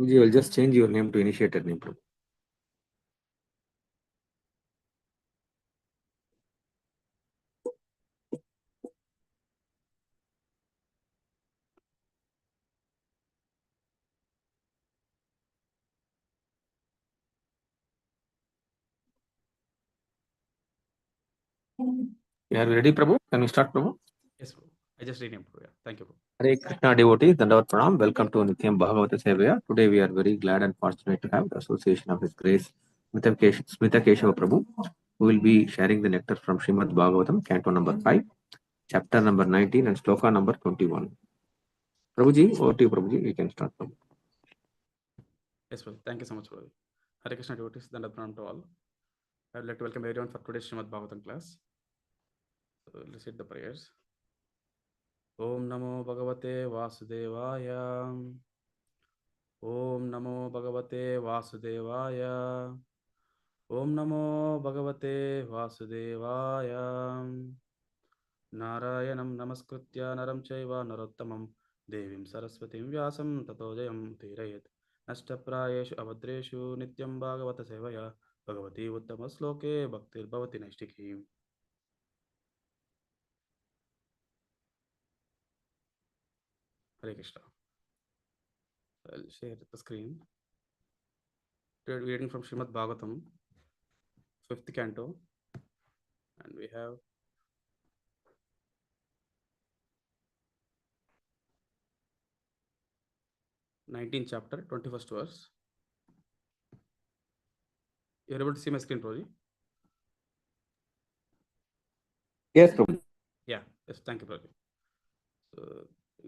You will just change your name to initiator name. Prabhu. You are ready, Prabhu? Can we start, Prabhu? Yes, bro. I just renamed. Yeah. Thank you, bro. Hare Krishna devotees, Dandavat Pranam. Welcome to Nityam Bhagavata Sevaya. Today we are very glad and fortunate to have the association of His Grace Smita Keshava Prabhu, who will be sharing the nectar from Srimad Bhagavatam, Canto number 5, chapter number 19, and sloka number 21. Prabhuji, over to you, Prabhuji. You can start, Prabhu. Yes, bro. Thank you so much, bro. Hare Krishna devotees, Dandavat Pranam to all. I would like to welcome everyone for today's Srimad Bhagavatam class. So let's read the prayers. Om Namo Bhagavate Vasudevaya. Om Namo Bhagavate Vasudevaya. Om Namo Bhagavate Vasudevaya. Narayanam Namaskritya Naram Chaiva Narottamam Devim Saraswatim Vyasam Tato Jayam Tirayat Nashtaprayeshu Avadreshu Nityam Bhagavata Sevaya Bhagavati Uttama Sloke Bhaktir Bhavati Naishtiki. Hare Krishna. I'll share the screen. Today we're reading from Srimad Bhagavatam, 5th canto, and we have 19th chapter, 21st verse. You're able to see my screen, Prabhuji? Yes, Prabhu. Yeah, yes, thank you, Prabhuji. So,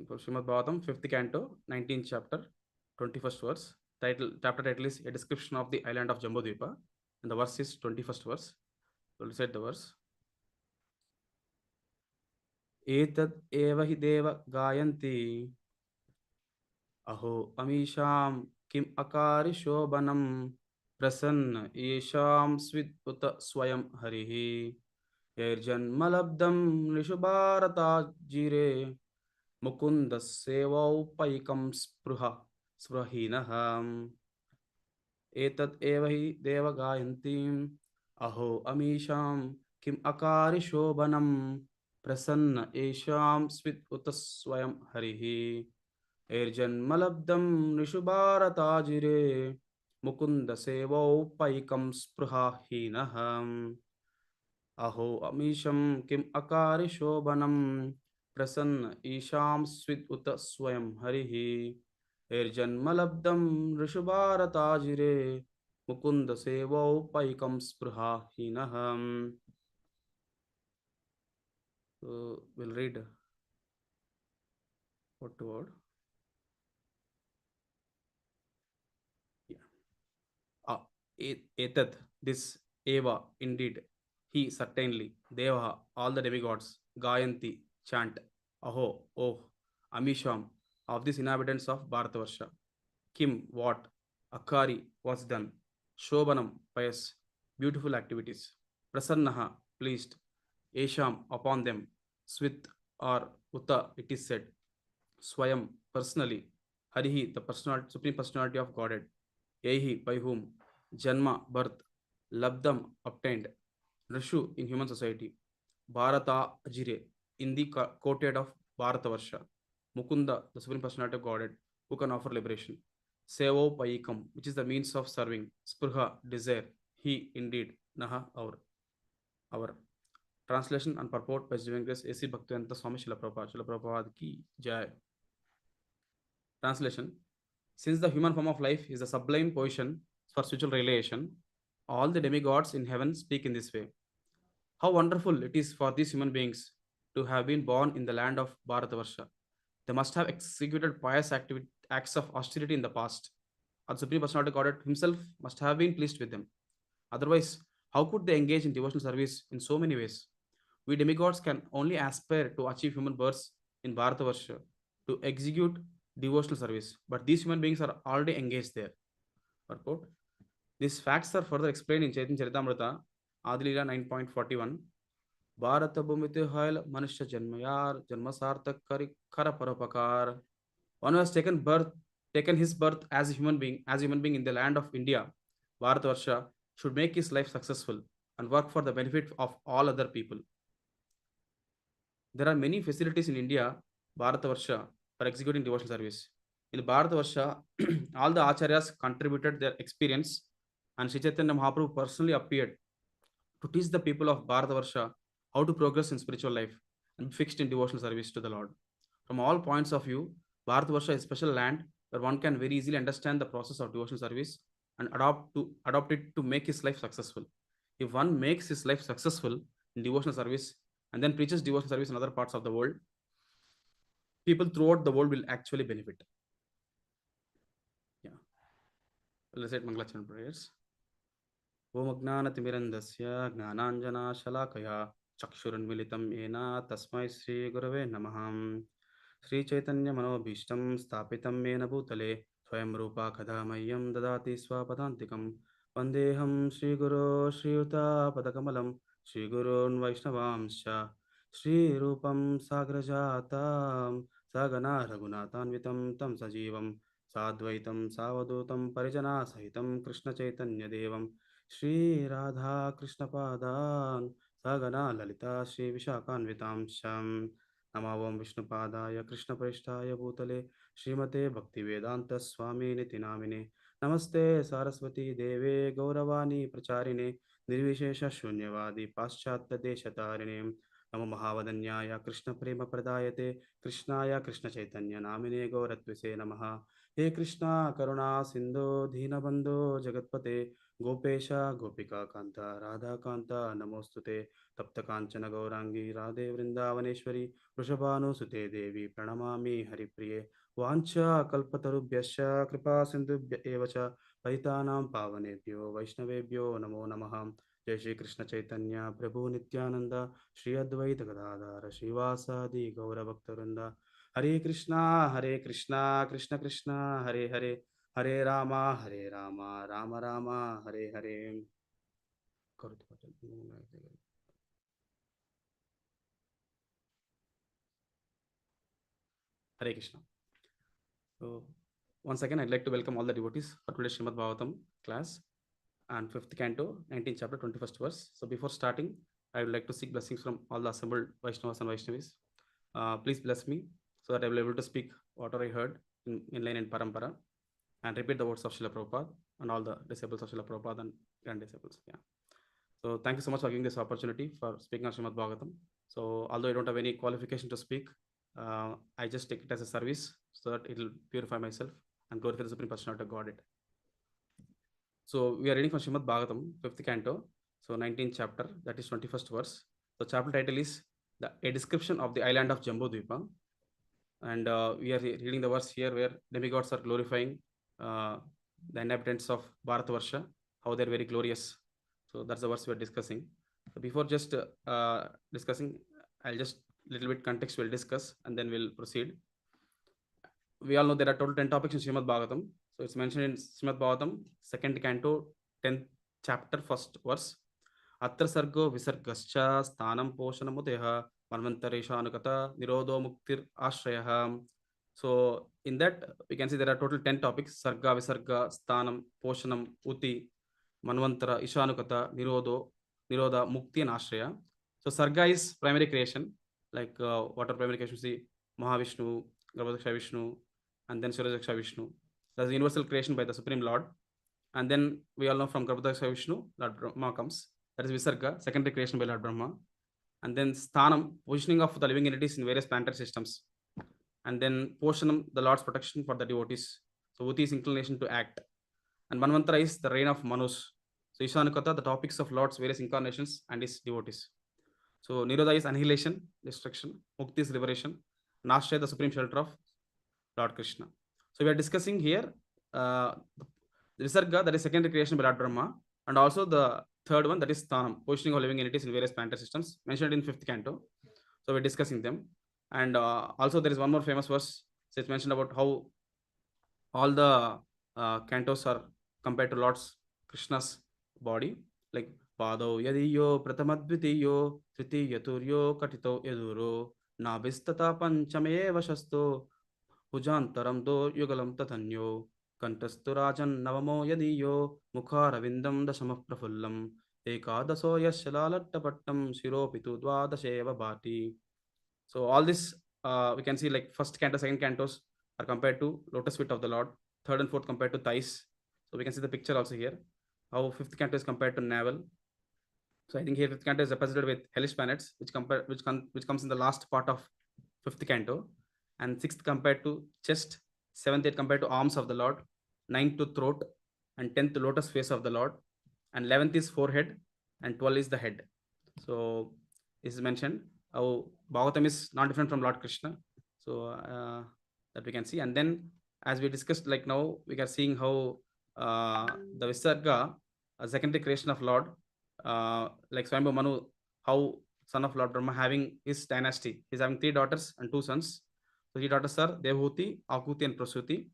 for Srimad Bhagavatam, 5th canto, 19th chapter, 21st verse. Chapter title is A Description of the Island of Jambudvipa, and the verse is 21st verse. So, let's read the verse. Etad eva hi deva gayanti aho amisham kim akari shobhanam prasanna yesham svit uta swayam harihi yairjanmalabdam nishubharata jire Mukund सेवौपैकं स्पृहीनः एतत् एव हि देव गायन्तीम् अहो अमीशां किम् अकारि शोभनं प्रसन्न येषां स्वित् उत स्वयं हरिः ऐर्जन्मलब्धं निषुभारताजिरे मुकुंद सेवौपैकं स्पृहाहीनः अहो अमीशं किम् अकारि शोभनं प्रसन्न ईशां स्वित् उत स्वयं हरिः ऐर्जन्मलब्धं ऋषभारताजिरे Mukund सेवौपैकं स्पृहाहीनः. So we'll read word to word. Yeah. Etat, this eva, indeed, he certainly, deva, all the demigods, gayanti, chant, aho, oh, amisham, of these inhabitants of Bharatavarsha. Kim, what? Akari, was done. Shobhanam, pious, beautiful activities. Prasannaha, pleased. Esham, upon them. Swit, or Uta, it is said. Swayam, personally. Harihi, the supreme personality of Godhead. Yehi, by whom? Janma, birth. Labdam, obtained. Rishu, in human society. Bharata, Ajire, in the courtyard of Bharatavarsha. Mukunda, the supreme personality of Godhead, who can offer liberation. Sevo Paikam, which is the means of serving. Spurha, desire. He, indeed. Naha, our. Translation and purport by His Divine Grace A.C. Bhaktivedanta Swami Srila Prabhupada. Srila Prabhupada ki jai. Translation. Since the human form of life is a sublime position for spiritual realization, all the demigods in heaven speak in this way. How wonderful it is for these human beings to have been born in the land of Bharatavarsha. They must have executed pious acts of austerity in the past. Or the Supreme Personality Godhead himself must have been pleased with them. Otherwise, how could they engage in devotional service in so many ways? We demigods can only aspire to achieve human births in Bharatavarsha to execute devotional service, but these human beings are already engaged there. Purport. These facts are further explained in Chaitanya Charitamrita, Adilila 9.41. Bharat भूमिते हयल मनुष्य जन्म यार जन्म सार्थक करि खर परोपकार. One who has taken birth taken his birth as a human being in the land of India, Bharatvarsha, should make his life successful and work for the benefit of all other people. There are many facilities in India, Bharatavarsha, for executing devotional service. In Bharatavarsha, all the acharyas contributed their experience, and Sri Chaitanya Mahaprabhu personally appeared to teach the people of Bharatavarsha how to progress in spiritual life and be fixed in devotional service to the Lord. From all points of view, Bharatavarsha is a special land where one can very easily understand the process of devotional service and adopt it to make his life successful. If one makes his life successful in devotional service and then preaches devotional service in other parts of the world, people throughout the world will actually benefit. Yeah. Let's say Mangalachan prayers. Om Agnanatimirandasya Gnananjanashalakaya Chakshurunmilitam Yena Tasmai Sri Gurave Namaham Sri Chaitanya Manobhishtam Stapitam Yena Bhutale Swayam Rupa Kadhamayam Dadati Swapadantikam Vandeham Sri Guru Sri Yuta Padakamalam Sri Gurun Vaishnavamsha Sri Rupam Sagrajatam Sagana Raghunathanvitam Tam Sajivam Sadvaitam Savadutam Parijana Sahitam Krishna Chaitanya Devam Shri Radha Krishna Padan Sagana Lalita Shri Vishakhanvitamsham Namavam Vishnu Padaya Krishna Preshtaya Bhutale Srimate Bhaktivedanta Swami Nitinamine Namaste Saraswati Deve Gauravani Pracharine Nirvishesha Shunyavadi Paschatya Deshatarine Namo Mahavadanyaya Krishna Prema Pradayate Krishnaya Krishna Chaitanya Namine Gauratvise Namaha He Krishna Karuna Sindhu Dhinabandhu Jagatpate Gopesh गोपिका कांता राधा कांता नमोस्तुते तप्त कांचन गौरांगी राधे वृंदावनेश्वरी वृषभानुसुते देवी प्रणमामि हरिप्रिये वाञ्छा कल्पतरुभ्यश्च कृपा सिन्धुभ्य एव च पतितानां पावनेभ्यो वैष्णवेभ्यो नमो नमः जय श्री कृष्ण चैतन्य प्रभु नित्यानंद श्री अद्वैत गदाधर श्रीवासादि गौरभक्तवृंद हरे Krishna Krishna Krishna Hare Hare Hare Rama Ram Ram Hare Hare. Hare Krishna. So, once again, I'd like to welcome all the devotees for today's Srimad Bhagavatam class and 5th canto, 19th chapter, 21st verse. So, before starting, I would like to seek blessings from all the assembled Vaishnavas and Vaishnavis. Please bless me so that I will be able to speak whatever I heard in line and parampara and repeat the words of Srila Prabhupada and all the disciples of Srila Prabhupada and grand disciples. Yeah. So thank you so much for giving this opportunity for speaking on Srimad Bhagavatam. So although I don't have any qualification to speak, I just take it as a service so that it will purify myself and glorify the Supreme Personality of Godhead. So we are reading from Srimad Bhagavatam, 5th canto, so 19th chapter, that is 21st verse. The chapter title is A Description of the Island of Jambudvipa. And we are reading the verse here where demigods are glorifying the inhabitants of Bharatavarsha, how they're very glorious. So that's the verse we're discussing. So before just discussing, I'll just little bit context we'll discuss and then we'll proceed. We all know there are total 10 topics in Srimad Bhagavatam. So it's mentioned in Srimad Bhagavatam, 2nd canto, 10th chapter, 1st verse. Atra sargo visargascha sthanam poshanamudeh manvantareshanukata nirodho muktir ashrayah. So in that we can see there are total 10 topics: sarga, visarga, sthanam, poshanam, uti, manvantara, ishanukata, nirodha, mukti, and ashraya. So sarga is primary creation, like what are primary creation? See Mahavishnu, Garbhodaksha Vishnu, and then Suryajaksha Vishnu. That's universal creation by the Supreme Lord. And then we all know from Garbhodaksha Vishnu, Lord Brahma comes. That is Visarga, secondary creation by Lord Brahma. And then Sthanam, positioning of the living entities in various planetary systems. And then Poshanam, the Lord's protection for the devotees. So Uti is inclination to act. And Manvantara is the reign of Manus. So Ishanukata, the topics of Lord's various incarnations and his devotees. So Nirodha is annihilation, destruction. Mukti is liberation. Nashya, the supreme shelter of Lord Krishna. So we are discussing here the Visarga, that is secondary creation by Lord Brahma, and also the third one, that is Sthanam, positioning of living entities in various planetary systems, mentioned in 5th canto. So we're discussing them. And also there is one more famous verse. So it's mentioned about how all the cantos are compared to Lord's Krishna's body, like Pado Yadiyo Pratamadvitiyo Triti Yaturyo Katito Yaduro Nabistata Panchame Vashasto Bhujantaram do yugalam tatanyo. Kantastu rajan navamo yadiyo. Mukharavindam dasamah prafullam. Ekadaso yashalalattapattam shiropitu dvadasheva bhati. So all this we can see like first canto, second cantos are compared to lotus feet of the Lord. Third and fourth compared to thighs. So we can see the picture also here. How fifth canto is compared to navel. So I think here fifth canto is represented with hellish planets, which comes in the last part of fifth canto, and sixth compared to chest, seventh eighth compared to arms of the Lord, ninth to throat, and tenth to lotus face of the Lord, and 11th is forehead, and 12 is the head. So this is mentioned. How Bhagavatam is not different from Lord Krishna. So that we can see, and then as we discussed, like now we are seeing how the Visarga, a secondary creation of Lord, like Swayambhu Manu, how son of Lord Brahma having his dynasty. He's having 3 daughters and 2 sons. So 3 daughters are Devhuti, Akuti, and Prasuti.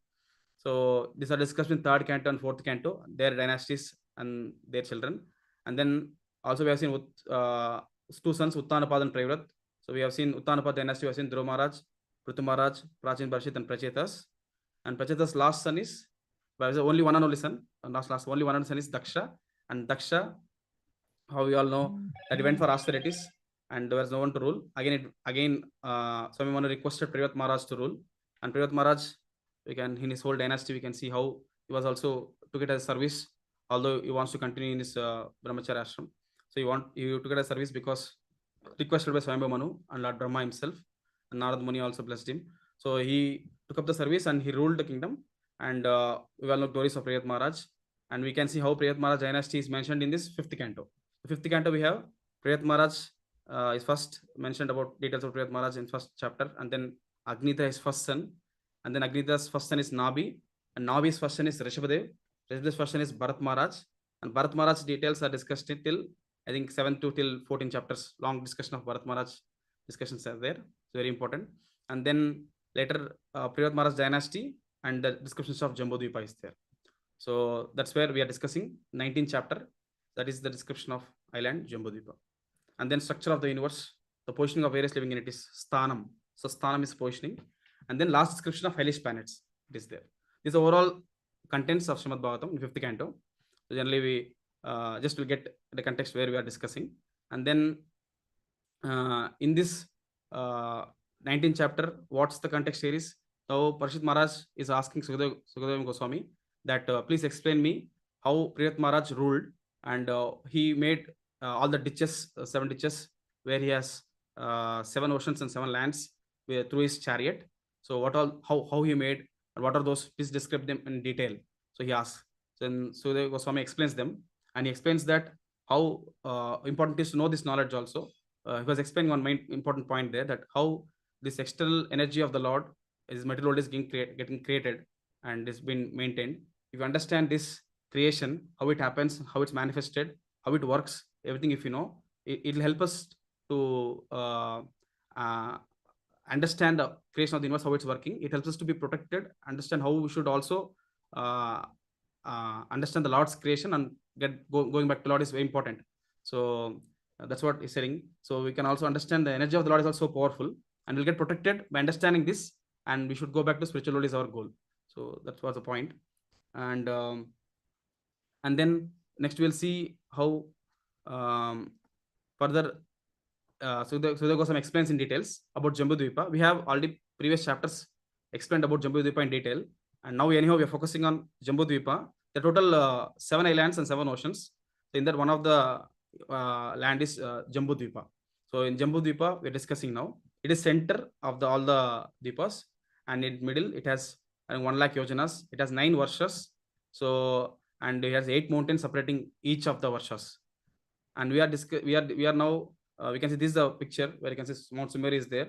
So these are discussed in third canto and fourth canto, their dynasties and their children. And then also we have seen 2 sons, Uttanapad and Prayvrat. So we have seen Uttanapad dynasty, we have seen Dhruva Maharaj, Prithu Maharaj, Prachin Barshit, and Prachetas. And Pracheta's last son is, well, only one and only son, last only one and only son is Daksha. And Daksha, how we all know, that he went for austerities and there was no one to rule. Again, Swami Manu requested Privat Maharaj to rule, and Privat Maharaj, we can in his whole dynasty we can see how he was also took it as service, although he wants to continue in his brahmacharya ashram. So he took it as service because requested by Swami Manu and Lord Brahma himself, and Narad Muni also blessed him. So he took up the service and he ruled the kingdom. And we all know glories of Privat Maharaj, and we can see how Privat Maharaj dynasty is mentioned in this fifth canto. The fifth canto we have Priyat Maharaj is first mentioned about details of Priyat Maharaj in first chapter, and then Agnita is first son, and then Agnita's first son is Nabi, and Nabi's first son is Rishabhadev. Rishabhadev's first son is Bharat Maharaj, and Bharat Maharaj details are discussed till I think 7 to till 14 chapters. Long discussion of Bharat Maharaj discussions are there. It's very important. And then later Priyat Maharaj dynasty and the descriptions of Jambudvipa is there. So that's where we are discussing 19th chapter. That is the description of island Jambudvipa. And then structure of the universe, the positioning of various living entities, Sthanam. So Sthanam is positioning. And then last description of hellish planets. It is there. This overall contents of Srimad Bhagavatam in 5th canto. So generally we just will get the context where we are discussing. And then in this 19th chapter, what's the context here is? So Parshit Maharaj is asking Sukadeva Goswami that please explain me how Priyat Maharaj ruled, and he made all the ditches, 7 ditches, where he has 7 oceans and 7 lands through his chariot. So what all, how he made, and what are those? Please describe them in detail. So he asks. Then Sukadeva Goswami explains them, and he explains that how important it is to know this knowledge also. He was explaining one main important point there, that how this external energy of the Lord, is material world, is getting created and is being maintained. If you understand this creation, how it happens, how it's manifested, how it works, everything, if you know, it'll help us to understand the creation of the universe, how it's working. It helps us to be protected, understand how we should also understand the Lord's creation, and going back to Lord is very important. So that's what he's saying. So we can also understand the energy of the Lord is also powerful, and we'll get protected by understanding this, and we should go back to spiritual world is our goal. So that was the point. And then next we'll see how further Sudha Goswami explains in details about Jambudvipa. We have already previous chapters explained about Jambudvipa in detail, and now anyhow we are focusing on Jambudvipa. The total 7 islands and 7 oceans. So in that, one of the land is Jambudvipa. So in Jambudvipa we're discussing now. It is center of all the dvipas, and in middle it has 1 lakh yojanas. It has 9 varshas. So and it has 8 mountains separating each of the varshas. And we are now we can see this is the picture where you can see Mount Sumeri is there,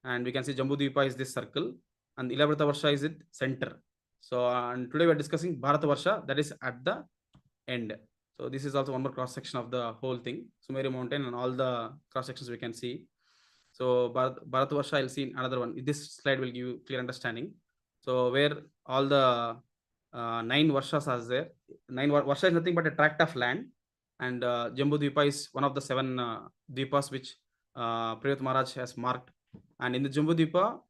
and we can see Jambudvipa is this circle, and Ilavrata Varsha is it center. So and today we are discussing Bharata Varsha, that is at the end. So this is also one more cross section of the whole thing, Sumeri mountain and all the cross sections we can see. So Bharata Varsha, I'll see another one. This slide will give you clear understanding. So where all the 9 varshas are there. 9 varsha is nothing but a tract of land, and Jambudvipa is one of the 7 dvipas which Privat Maharaj has marked. And in the Jambudvipa,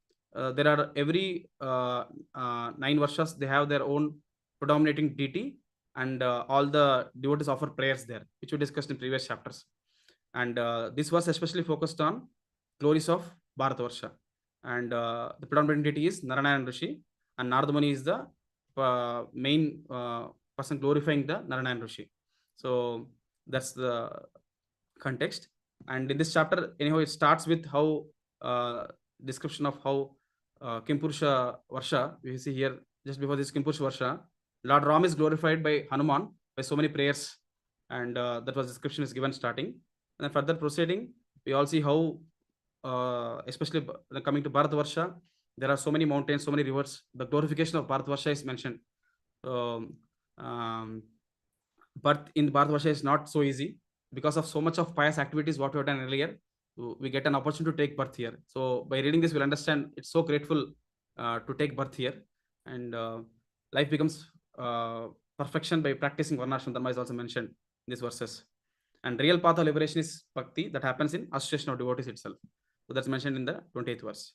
there are every 9 varshas, they have their own predominating deity, and all the devotees offer prayers there, which we discussed in previous chapters. And this was especially focused on glories of Bharatavarsha. And the predominant deity is Narayana Rishi, and Nardamani is the main person glorifying the Narayana Rishi. So that's the context. And in this chapter, anyhow, it starts with how description of how Kimpurusha Varsha, we see here just before this Kimpurusha Varsha, Lord Ram is glorified by Hanuman by so many prayers, and that was description is given starting. And then further proceeding, we all see how, especially coming to Bharatavarsha, there are so many mountains, so many rivers. The glorification of Bharatavarsha is mentioned. So, birth in Bharatavarsha is not so easy because of so much of pious activities what we have done earlier. We get an opportunity to take birth here. So by reading this, we'll understand it's so grateful to take birth here, and life becomes perfection by practicing Varnashram Dharma is also mentioned in these verses. And real path of liberation is bhakti that happens in association of devotees itself. So that's mentioned in the 28th verse.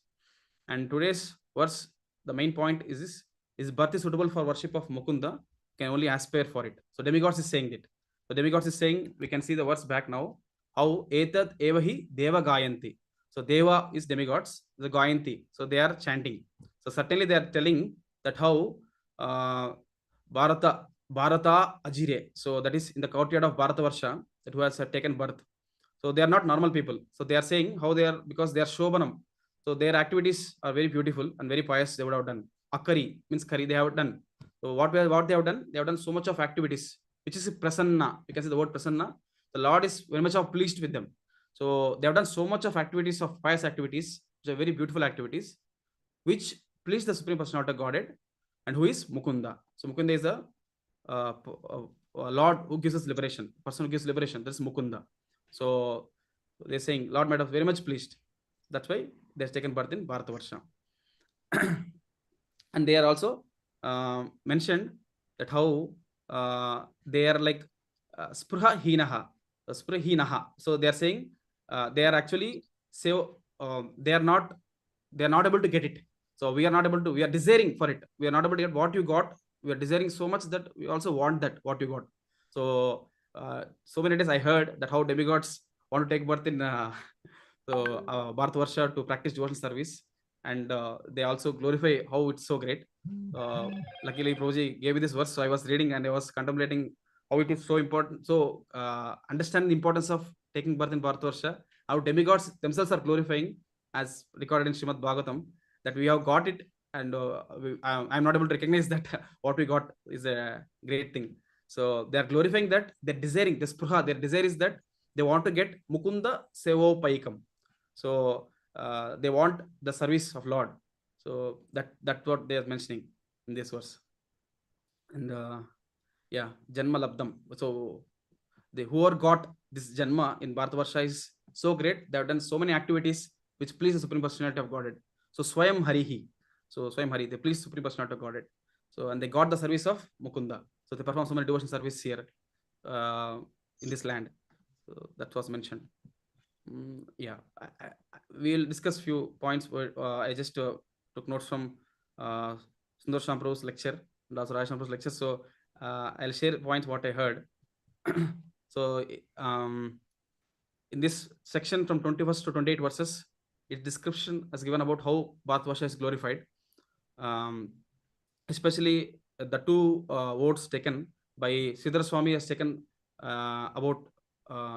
And today's verse, the main point is this: is birth is suitable for worship of Mukunda, can only aspire for it. So demigods is saying that. So demigods is saying, we can see the verse back now, how etat evahi deva gayanti. So deva is demigods, the gayanti. So they are chanting. So certainly they are telling that how Bharata Ajire. So that is in the courtyard of Bharatavarsha, that who has taken birth. So they are not normal people. So they are saying how they are, because they are Shobhanam. So their activities are very beautiful and very pious. They would have done. Akari means curry. They have done. So what they have done? They have done so much of activities, which is prasanna. You can see the word prasanna. The Lord is very much of pleased with them. So they have done so much of activities, of pious activities, which are very beautiful activities, which please the Supreme Personality of Godhead, and who is Mukunda. So Mukunda is the Lord who gives us liberation. Person who gives liberation. That's Mukunda. So they're saying Lord made us very much pleased. That's why they've taken birth in Bharatavarsha. And they are also mentioned that how they are like spruha hinaha, so they are saying they are actually say they are not able to get it. So we are not able to, we are desiring for it, we are not able to get what you got. We are desiring so much that we also want that what you got. So so many days I heard that how demigods want to take birth in Bharatavarsha to practice devotional service, and they also glorify how it's so great. Luckily, Prabhuji gave me this verse, so I was reading and I was contemplating how it is so important. So understand the importance of taking birth in Bharatavarsha, how demigods themselves are glorifying, as recorded in Srimad Bhagavatam, that we have got it, and I'm not able to recognize that what we got is a great thing. So they are glorifying that, they're desiring, this spruha, their desire is that they want to get Mukunda Sevo Paikam. So they want the service of Lord. So that's what they are mentioning in this verse. And yeah, Janma Labdam. So the whoever got this Janma in Bharatavarsha is so great. They have done so many activities which please the Supreme Personality of Godhead. So Swayam Harihi. So Swayam Hari, they please Supreme Personality of Godhead. So and they got the service of Mukunda. So they perform so many devotion service here in this land. So that was mentioned. Yeah, we'll discuss few points where I just took notes from Sundar Shamprabhu's lecture and also Raj Shamprabhu's lecture. So I'll share points what I heard. So in this section from 21st to 28 verses, its description is given about how Bharatavarsha is glorified. Especially the two words taken by Siddhar Swami has taken about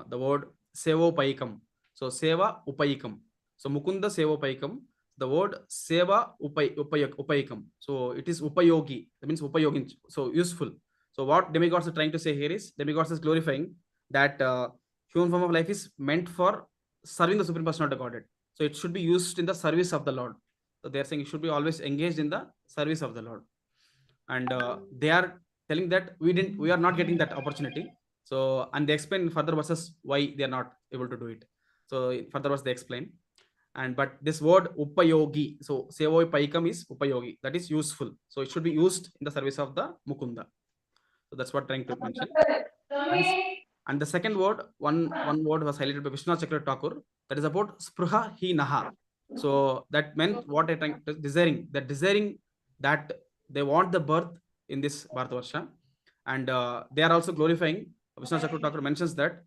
the word Sevo Paikam. So Seva Upayikam. So Mukunda Seva Paikam. The word Seva Upayikam. So it is Upayogi. That means Upayogin. So useful. So what demigods are trying to say here is, demigods is glorifying that human form of life is meant for serving the Supreme Personality of Godhead. So it should be used in the service of the Lord. So they are saying it should be always engaged in the service of the Lord. And they are telling that we are not getting that opportunity. So and they explain further verses why they are not able to do it. So further verse they explain. And but this word upayogi, so Sevoi Paikam is upayogi, that is useful. So it should be used in the service of the Mukunda. So that's what I'm trying to mention. And the second word, one word was highlighted by Vishnu Chakra Thakur, that is about spruha hi naha. So that meant what I trying desiring that they want the birth in this Bharatavarsha, and they are also glorifying. Vishnu Chakra Thakur mentions that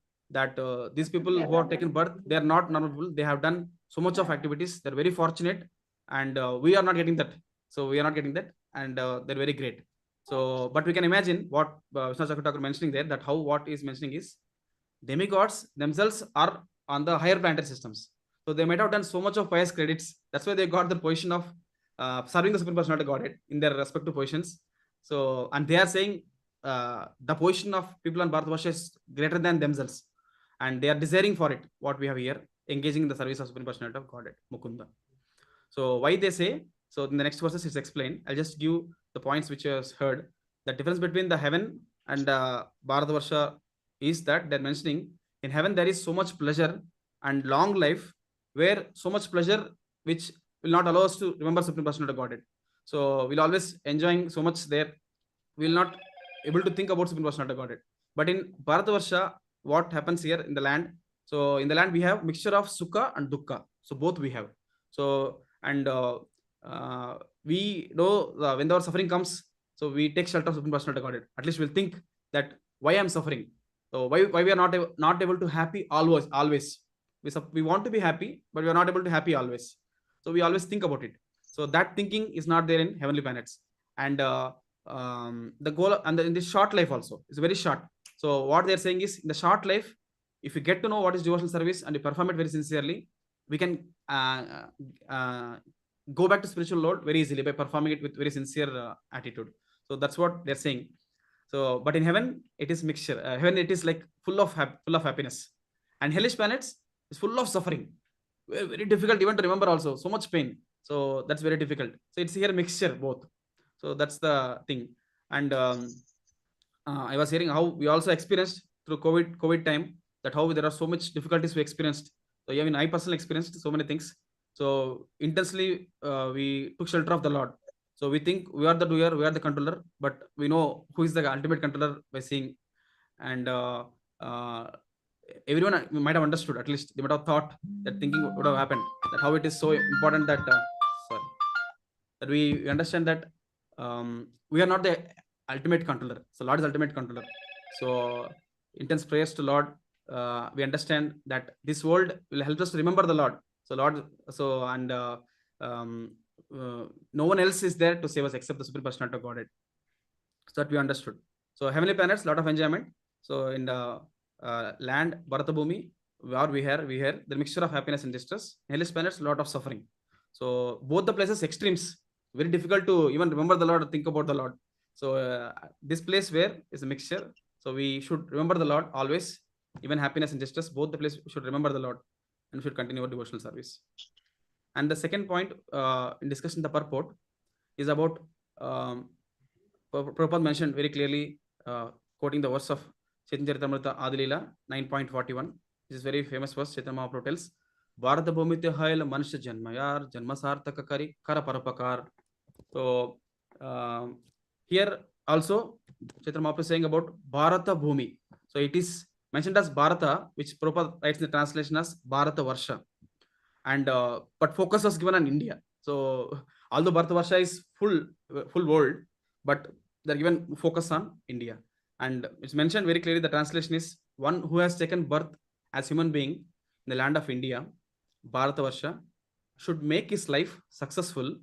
these people who have taken birth, they are not normal people. They have done so much of activities. They're very fortunate, and we are not getting that. So we are not getting that, and they're very great. So, but we can imagine what Vishnu Chakra Thakur mentioning there, that how what is mentioning is demigods themselves are on the higher planetary systems. So they might have done so much of pious credits. That's why they got the position of serving the Supreme Personality of Godhead in their respective positions. So, and they are saying the position of people on Bharatavarsha is greater than themselves. And they are desiring for it, what we have here, engaging in the service of Supreme Personality of Godhead, Mukunda. So why they say, so in the next verses it's explained. I'll just give the points which you heard. The difference between the heaven and Bharatavarsha is that they're mentioning in heaven there is so much pleasure and long life, where so much pleasure which will not allow us to remember Supreme Personality of Godhead. So we'll always enjoying so much there. We'll not able to think about Supreme Personality of Godhead. But in Bharatavarsha, what happens here in the land? So in the land we have mixture of Sukha and Dukkha. So both we have. So and we know when our suffering comes, so we take shelter of Supreme Personality of Godhead. At least we'll think that why I'm suffering. So why we are not able to happy always. We want to be happy, but we are not able to happy always. So we always think about it. So that thinking is not there in heavenly planets. And the goal and in this short life also is very short. So what they're saying is in the short life, if you get to know what is devotional service and you perform it very sincerely, we can go back to spiritual load very easily by performing it with very sincere attitude. So that's what they're saying. So but in heaven it is mixture. Heaven it is like full of happiness, and hellish planets is full of suffering, very, very difficult even to remember also, so much pain. So that's very difficult. So it's here mixture both. So that's the thing. And I was hearing how we also experienced through COVID time, that how there are so much difficulties we experienced. So even I personally experienced so many things. So intensely we took shelter of the Lord. So we think we are the doer, we are the controller, but we know who is the ultimate controller by seeing. And uh, everyone might have understood, at least they might have thought that thinking would have happened, that how it is so important that sorry, that we understand that we are not the ultimate controller. So Lord is ultimate controller. So intense prayers to Lord. We understand that this world will help us to remember the Lord. So Lord, so and um, no one else is there to save us except the Supreme Personality of Godhead. So that we understood. So heavenly planets, lot of enjoyment. So in the land, Bharata Bhumi, where we hear the mixture of happiness and distress. Hellish planets, lot of suffering. So both the places extremes, very difficult to even remember the Lord or think about the Lord. So this place where is a mixture. So we should remember the Lord always, even happiness and distress. Both the place should remember the Lord and should continue our devotional service. And the second point in discussion the purport is about Prabhupada mentioned very clearly, quoting the verse of Chaitanya Charitamrita Adilila 9.41, which is very famous verse. Chaitanya Mahaprabhu tells, Bharata Bhumite Hail Manushya Janmayar Janma Sartaka Kari Kara Parapakar. So here also Chaitanya Mahaprabhu is saying about Bharata Bhumi. So it is mentioned as Bharata, which Prabhupada writes in the translation as Bharata Varsha. And but focus was given on India. So although Bharatavarsha is full world, but they're given focus on India. And it's mentioned very clearly. The translation is one who has taken birth as human being in the land of India, Bharatavarsha, should make his life successful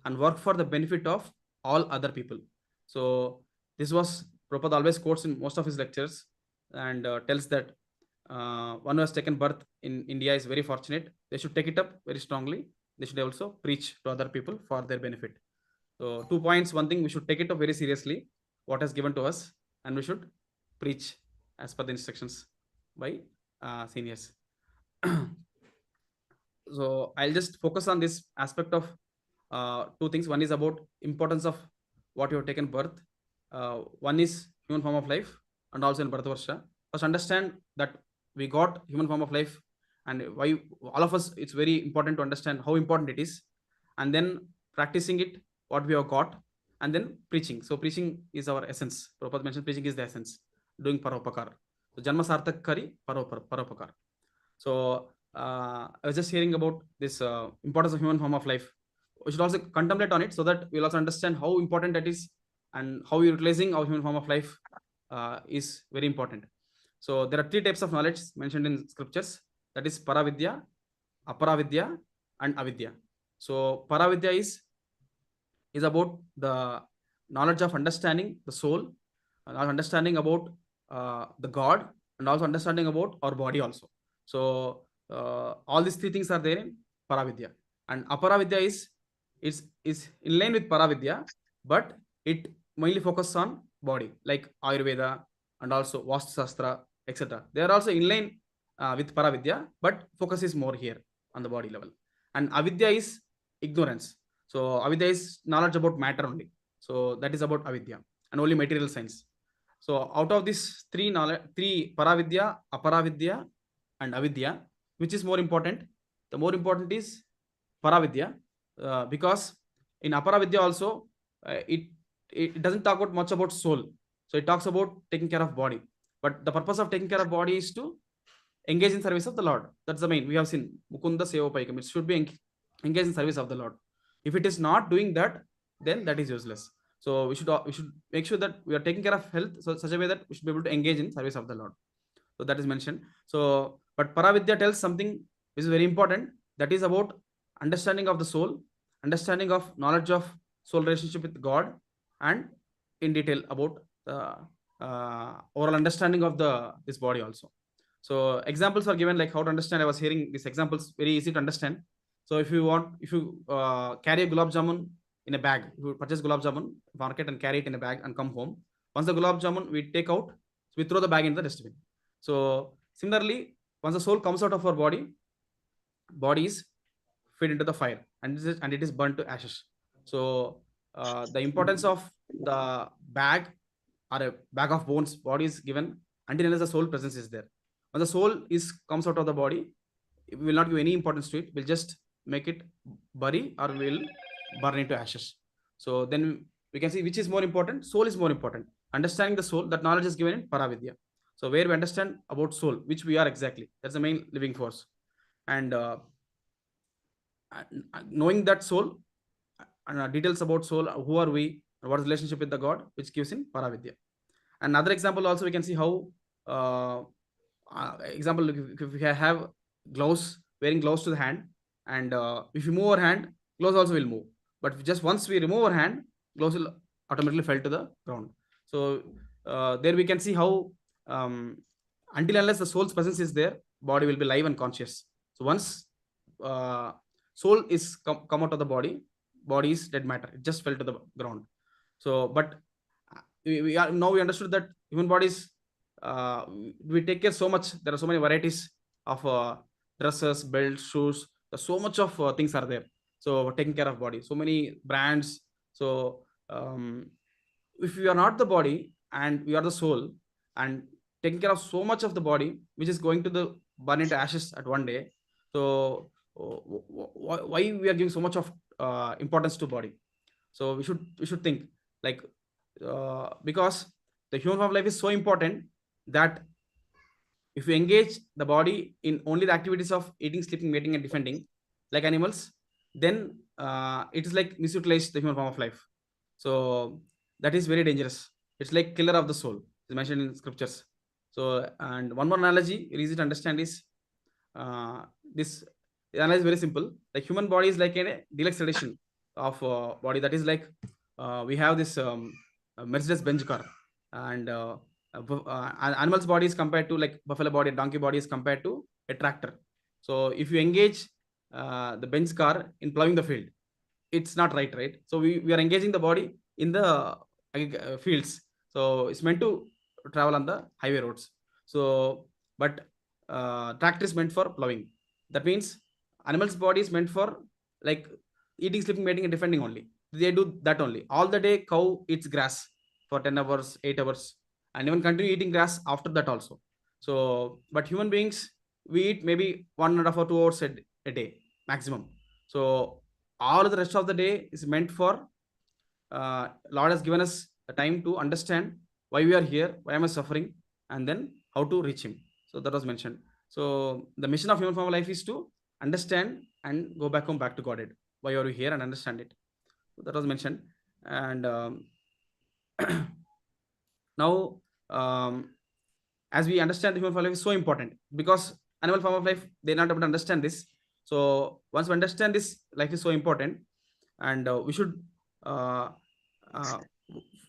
and work for the benefit of all other people. So this was Prabhupada always quotes in most of his lectures, and tells that one who has taken birth in India is very fortunate. They should take it up very strongly. They should also preach to other people for their benefit. So 2 points. One thing, we should take it up very seriously, what has given to us, and we should preach as per the instructions by seniors. So I'll just focus on this aspect of two things. One is about importance of what you have taken birth. One is human form of life, and also in Bharatavarsha. First, understand that we got human form of life, and why all of us. It's very important to understand how important it is, and then practicing it, what we have got, and then preaching. So preaching is our essence. Prabhupada mentioned preaching is the essence. Doing paropakar. So janma sartak kari paropakar. So I was just hearing about this importance of human form of life. We should also contemplate on it so that we'll also understand how important that is and how utilizing our human form of life is very important. So there are three types of knowledge mentioned in scriptures. That is paravidya, aparavidya, and avidya. So paravidya is about the knowledge of understanding the soul, and understanding about the God, and also understanding about our body also. So all these three things are there in Paravidya. And Aparavidya is in line with Paravidya, but it mainly focuses on body, like Ayurveda and also Vastu Shastra, etc. They are also in line with Paravidya, but focus is more here on the body level. And Avidya is ignorance. So Avidya is knowledge about matter only. So that is about Avidya and only material science. So out of these three knowledge, three Paravidya, Aparavidya, and Avidya, which is more important? The more important is Paravidya, because in Aparavidya also it doesn't talk about much about soul. So it talks about taking care of body. But the purpose of taking care of body is to engage in service of the Lord. That's the main. We have seen Mukunda Seva Paikam. It should be engaged in service of the Lord. If it is not doing that, then that is useless. So we should make sure that we are taking care of health so such a way that we should be able to engage in service of the Lord. So that is mentioned. So but Paravidya tells something which is very important. That is about understanding of the soul, understanding of knowledge of soul relationship with God, and in detail about the overall understanding of the this body also. So examples are given like how to understand. I was hearing these examples very easy to understand. So if you carry a gulab jamun in a bag, if you purchase gulab jamun market and carry it in a bag and come home, once the gulab jamun we take out, so we throw the bag in the dustbin. So similarly, once the soul comes out of our body is fed into the fire, and it is burnt to ashes. So the importance of the bag or a bag of bones body is given until unless the soul presence is there. When the soul is comes out of the body, we will not give any importance to it. We'll just make it bury or we'll burn into ashes. So then we can see which is more important. Soul is more important. Understanding the soul, that knowledge is given in Paravidya. So where we understand about soul, which we are exactly. That's the main living force. And knowing that soul and details about soul, who are we, what is relationship with the God, which gives in Paravidya. Another example also we can see how example if we have gloves, wearing gloves to the hand, and if you move our hand, gloves also will move. But just once we remove our hand, gloves will automatically fall to the ground. So there we can see how until unless the soul's presence is there, body will be live and conscious. So once uh, soul is come out of the body is dead matter. It just fell to the ground. So but we are now we understood that human bodies we take care so much. There are so many varieties of dresses, belts, shoes. There's so much of things are there. So taking care of body, so many brands. So if we are not the body and we are the soul and taking care of so much of the body which is going to the burn into ashes at one day. So why we are giving so much of importance to body? So we should think like because the human form of life is so important that if we engage the body in only the activities of eating, sleeping, mating, and defending like animals, then it is like misutilize the human form of life. So that is very dangerous. It's like killer of the soul. It's mentioned in scriptures. So and one more analogy easy to understand is this analogy is very simple. Like human body is like a deluxe edition of body. That is like we have this Mercedes Benz car, and animal's body is compared to like buffalo body, donkey body is compared to a tractor. So if you engage the Benz car in plowing the field, it's not right. So we are engaging the body in the fields. So it's meant to travel on the highway roads. So but tractor is meant for plowing. That means animal's body is meant for like eating, sleeping, mating, and defending only. They do that only all the day. Cow eats grass for 10 hours, 8 hours, and even continue eating grass after that also. So but human beings, we eat maybe 1.5 or 2 hours a day maximum. So all the rest of the day is meant for Lord has given us the time to understand why we are here, why am I suffering, and then how to reach Him. So that was mentioned. So the mission of human form of life is to understand and go back home, back to Godhead. Why are you here, and understand it. So that was mentioned. And now, as we understand, the human form of life is so important, because animal form of life, they're not able to understand this. So once we understand this, life is so important, and we should uh, uh,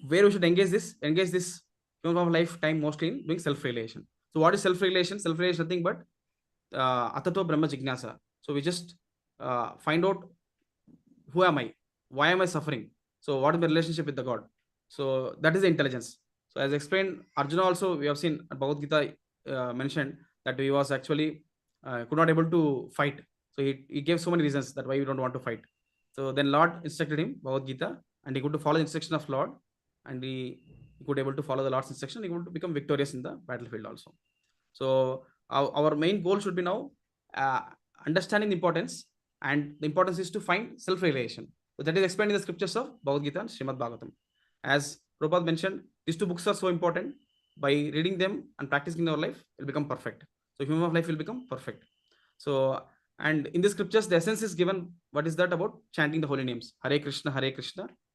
where we should engage this human form of life time mostly in doing self-realization. So what is self-realization? Self-realization nothing but atato brahma jignasa. So we just find out, who am I, why am I suffering, so what is my relationship with the God. So that is the intelligence. So as explained, Arjuna also, we have seen at Bhagavad Gita, mentioned that he was actually could not able to fight. So he gave so many reasons that why we don't want to fight. So then Lord instructed him Bhagavad Gita, and he could to follow the instruction of Lord, and he could able to follow the Lord's instruction. He could become victorious in the battlefield also. So our main goal should be now uh, understanding the importance, and the importance is to find self-realization. So that is explained in the scriptures of Bhagavad Gita and Srimad Bhagavatam. As Prabhupada mentioned, these two books are so important. By reading them and practicing in our life, it will become perfect. So human of life will become perfect. So, and in the scriptures, the essence is given. What is that about? Chanting the holy names: Hare Krishna,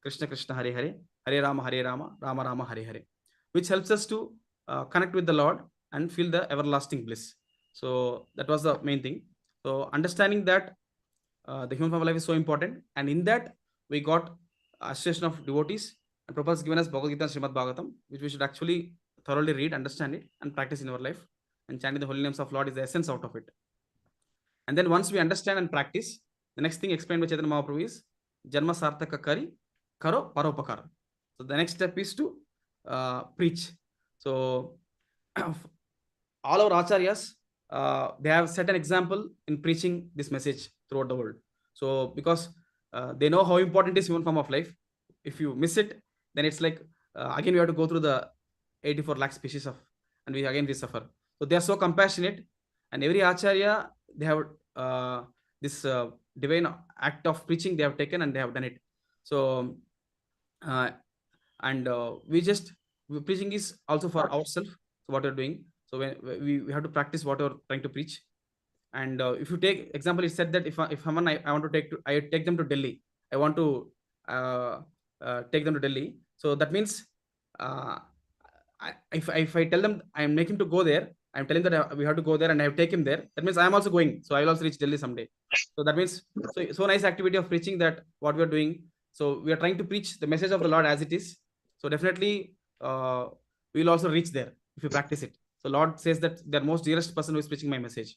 Krishna Krishna, Hare Hare, Hare Rama, Rama Rama, Hare Hare, which helps us to connect with the Lord and feel the everlasting bliss. So that was the main thing. So understanding that the human form of life is so important, and in that we got association of devotees, and Prabhupada has given us Bhagavad Gita and Srimad Bhagavatam, which we should actually thoroughly read, understand it, and practice in our life. And chanting the holy names of Lord is the essence out of it. And then once we understand and practice, the next thing explained by Chaitanya Mahaprabhu is Janma Sarthaka Kari Karo Paropakara. So the next step is to preach. So all our acharyas, they have set an example in preaching this message throughout the world. So because they know how important is human form of life. If you miss it, then it's like again we have to go through the 84 lakh species of, and we suffer. So they are so compassionate, and every acharya, they have this divine act of preaching they have taken, and they have done it. So uh, and preaching is also for ourselves. So what we're doing, so when we have to practice what we're trying to preach. And if you take example, it said that if someone I want to I take them to Delhi, I want to take them to Delhi. So that means uh, if I tell them I'm making to go there, I'm telling that we have to go there, and I have taken him there. That means I am also going. So I will also reach Delhi someday. So that means, so nice activity of preaching, that what we are doing. So we are trying to preach the message of the Lord as it is. So definitely we will also reach there if you practice it. So Lord says that the most dearest person who is preaching my message.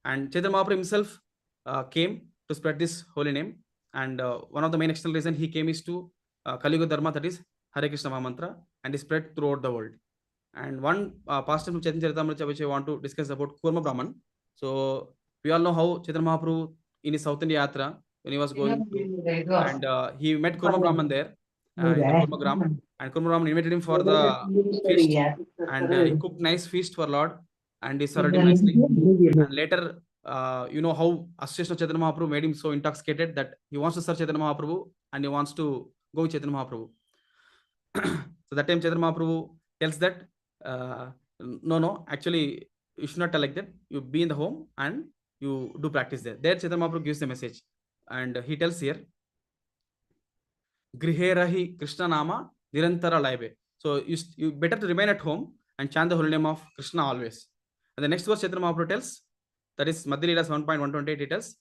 And Chaitanya Mahaprabhu himself came to spread this holy name. And one of the main external reason he came is to Kali Yuga Dharma, that is Hare Krishna Mahamantra, and is spread throughout the world. And one pastime from Chaitanya Charitamrita which I want to discuss about Kurma Brahman. So we all know how Chaitanya Mahaprabhu in his South India Yatra, when he was going to, and he met Kurma Brahman there in the Kurma Gram, and Kurma Brahman invited him for the feast, and he cooked nice feast for Lord, and he served him nicely. And later, you know how Association of Chaitanya Mahaprabhu made him so intoxicated that he wants to serve Chaitanya Mahaprabhu, and he wants to go with Chaitanya Mahaprabhu. So that time Chaitanya Mahaprabhu tells that no, actually you should not tell like that. You be in the home and you do practice there. There Chaitanya Mahaprabhu gives the message, and he tells here, Grihe Rahi Krishna Nama Nirantara Laibe. So you better to remain at home and chant the holy name of Krishna always. And the next verse Chaitanya Mahaprabhu tells, that is Madhya Lila 7.128, it tells,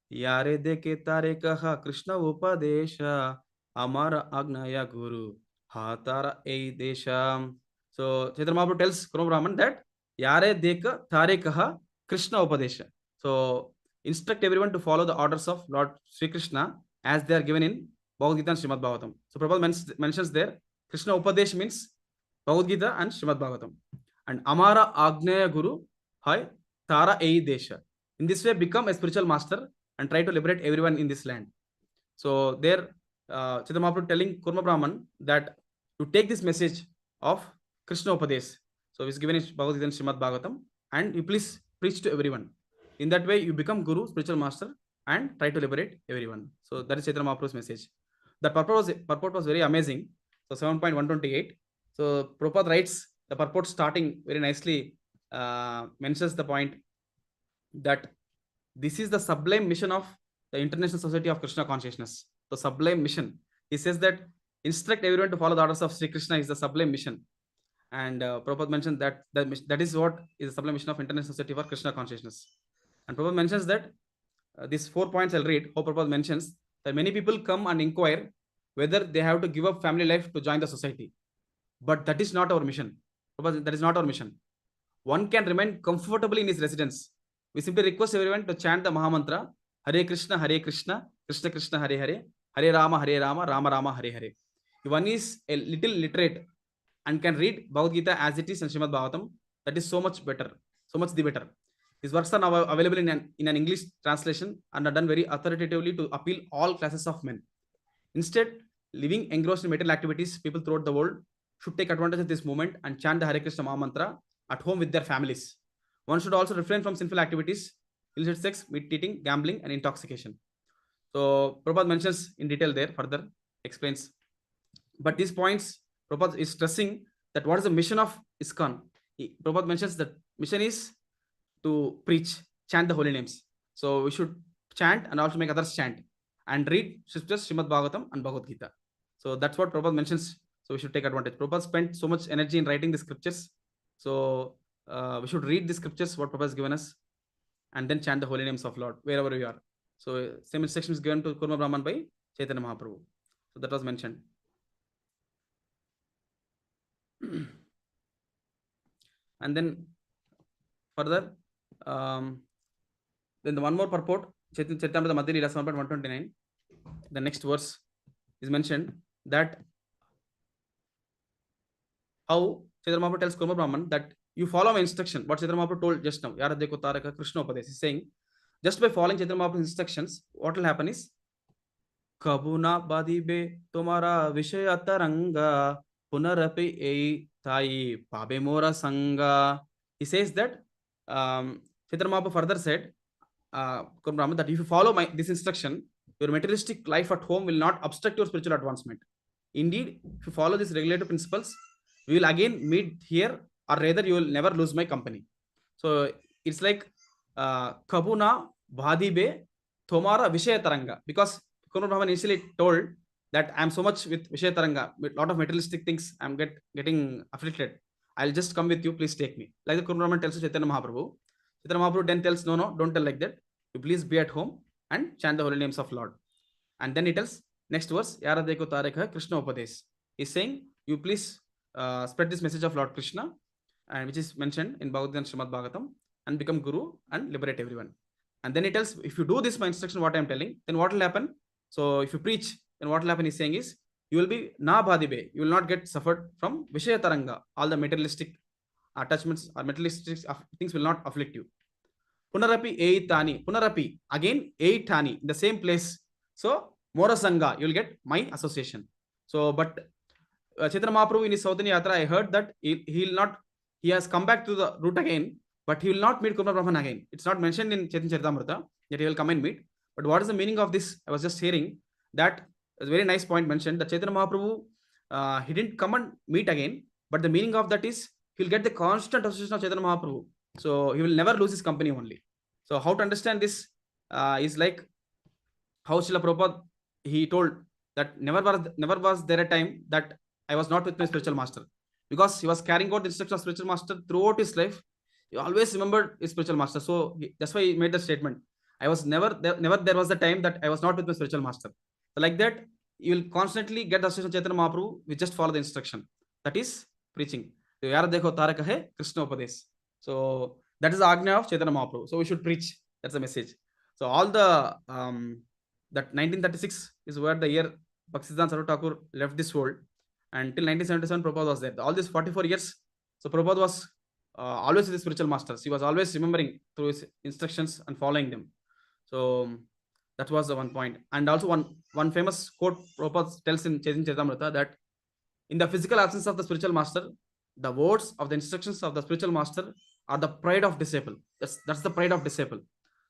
Yare deke tare kaha Krishna upadesha Amara Agnaya Guru Hatara Ei Desham. So Chaitanya Mahaprabhu tells Kurma Brahman that Yare deka tare kaha Krishna upadesha. So instruct everyone to follow the orders of Lord Sri Krishna as they are given in Bhagavad Gita and Srimad Bhagavatam. So Prabhupada mentions there, Krishna Upadesh means Bhagavad Gita and Srimad Bhagavatam. And Amara Agnaya Guru Hai Tara Ei Desha. In this way, become a spiritual master and try to liberate everyone in this land. So there, Chaitanya Mahaprabhu telling Kurma Brahman that to take this message of Krishna Upadesh. So it's given in Bhagavad Gita and Srimad Bhagavatam, and you please preach to everyone. In that way, you become Guru, spiritual master, and try to liberate everyone. So that is Chaitanya Mahaprabhu's message. The purport was very amazing. So 7.128. So Prabhupada writes the purport starting very nicely, mentions the point that this is the sublime mission of the International Society of Krishna Consciousness. The sublime mission. He says that instruct everyone to follow the orders of Sri Krishna is the sublime mission. And Prabhupada mentioned that is what is the sublime mission of International Society for Krishna Consciousness. And Prabhupada mentions that these 4 points I'll read. How Prabhupada mentions that many people come and inquire whether they have to give up family life to join the society. But that is not our mission. Prabhupada, that is not our mission. One can remain comfortably in his residence. We simply request everyone to chant the Mahamantra Hare Krishna, Krishna Krishna, Hare Hare, Hare Rama, Rama Rama, Hare Hare. If one is a little literate and can read Bhagavad Gita as it is and Srimad Bhagavatam, that is so much better, so much the better. His works are now available in an English translation and are done very authoritatively to appeal all classes of men. Instead, living engrossed in material activities, people throughout the world should take advantage of this moment and chant the Hare Krishna Mahamantra at home with their families. One should also refrain from sinful activities, illicit sex, meat eating, gambling, and intoxication. So Prabhupada mentions in detail there, further explains. But these points, Prabhupada is stressing that what is the mission of ISKCON. Prabhupada mentions that mission is to preach, chant the holy names. So we should chant and also make others chant and read scriptures, Srimad Bhagavatam and Bhagavad Gita. So that's what Prabhupada mentions. So we should take advantage. Prabhupada spent so much energy in writing the scriptures. So we should read the scriptures, what Prabhupada has given us, and then chant the holy names of Lord, wherever we are. So same instruction is given to Kurma Brahman by Chaitanya Mahaprabhu. So that was mentioned. And then further, then the one more purport, Chaitamrita Madhya Leela Samarpan 129, the next verse is mentioned that how Chaitanya Mahaprabhu tells Kurma Brahman that you follow my instruction. What Chaitanya Mahaprabhu told just now, Yara Deko Taraka Krishna Upadesh, is saying, just by following Chaitanya Mahaprabhu's instructions, what will happen is, Kabuna Badibe Tomara Vishaya Taranga Punarapi Ei Tai Pabe Mora Sangha. He says that Chaitanya Mahaprabhu further said, that if you follow this instruction, your materialistic life at home will not obstruct your spiritual advancement. Indeed, if you follow these regulative principles, we will again meet here, or rather, you will never lose my company. So it's like Kabuna Bhadibe Tomara Vishaya Taranga, because Kurma Brahman initially told that I'm so much with Vishaya Taranga, with a lot of materialistic things, I'm getting afflicted. I'll just come with you, please take me. Like the Kurma Brahman tells Chaitanya Mahaprabhu. Chaitanya Mahaprabhu then tells, no, don't tell like that. You please be at home and chant the holy names of Lord. And then he tells, next verse, Yara Deko Tareka Krishna Upadesh. He's saying, you please spread this message of Lord Krishna, and which is mentioned in Bhagavad Gita and Srimad Bhagavatam, and become Guru and liberate everyone. And then he tells, if you do this, my instruction, what I'm telling, then what will happen? So if you preach, then what will happen? He's saying is, you will be na bhadibe. You will not get suffered from Vishaya Taranga. All the materialistic attachments or materialistic things will not afflict you. Punarapi Eitani. Punarapi. Again, Eitani. In the same place. So, Mora Sangha. You will get my association. So, but Chaitanya Mahaprabhu in his Southern Yatra, I heard that he has come back to the route again, but he will not meet Kurma Brahman again. It's not mentioned in Chaitanya Charitamrita that he will come and meet. But what is the meaning of this? I was just hearing that a very nice point mentioned that Chaitanya Mahaprabhu, he didn't come and meet again, but the meaning of that is he will get the constant association of Chaitanya Mahaprabhu. So he will never lose his company only. So how to understand this is like how Srila Prabhupada, he told that never was there a time that I was not with my spiritual master, because he was carrying out the instruction of spiritual master throughout his life. He always remembered his spiritual master. So that's why he made the statement. I was never there was the time that I was not with my spiritual master. So like that, you will constantly get the association of Chaitanya Mahaprabhu. We just follow the instruction. That is preaching. Yara dekho taraka hai Krishna Upadesh. So that is the Agnya of Chaitanya Mahaprabhu. So we should preach. That's the message. So all the that 1936 is where the year Bhaktisiddhanta Sarva Thakur left this world, and till 1977 Prabhupada was there. All these 44 years, so Prabhupada was always with his spiritual masters. He was always remembering through his instructions and following them. So that was the one point. And also one famous quote Prabhupada tells in Chaitanya Charitamrita that in the physical absence of the spiritual master, the words of the instructions of the spiritual master are the pride of disciple. That's the pride of disciple.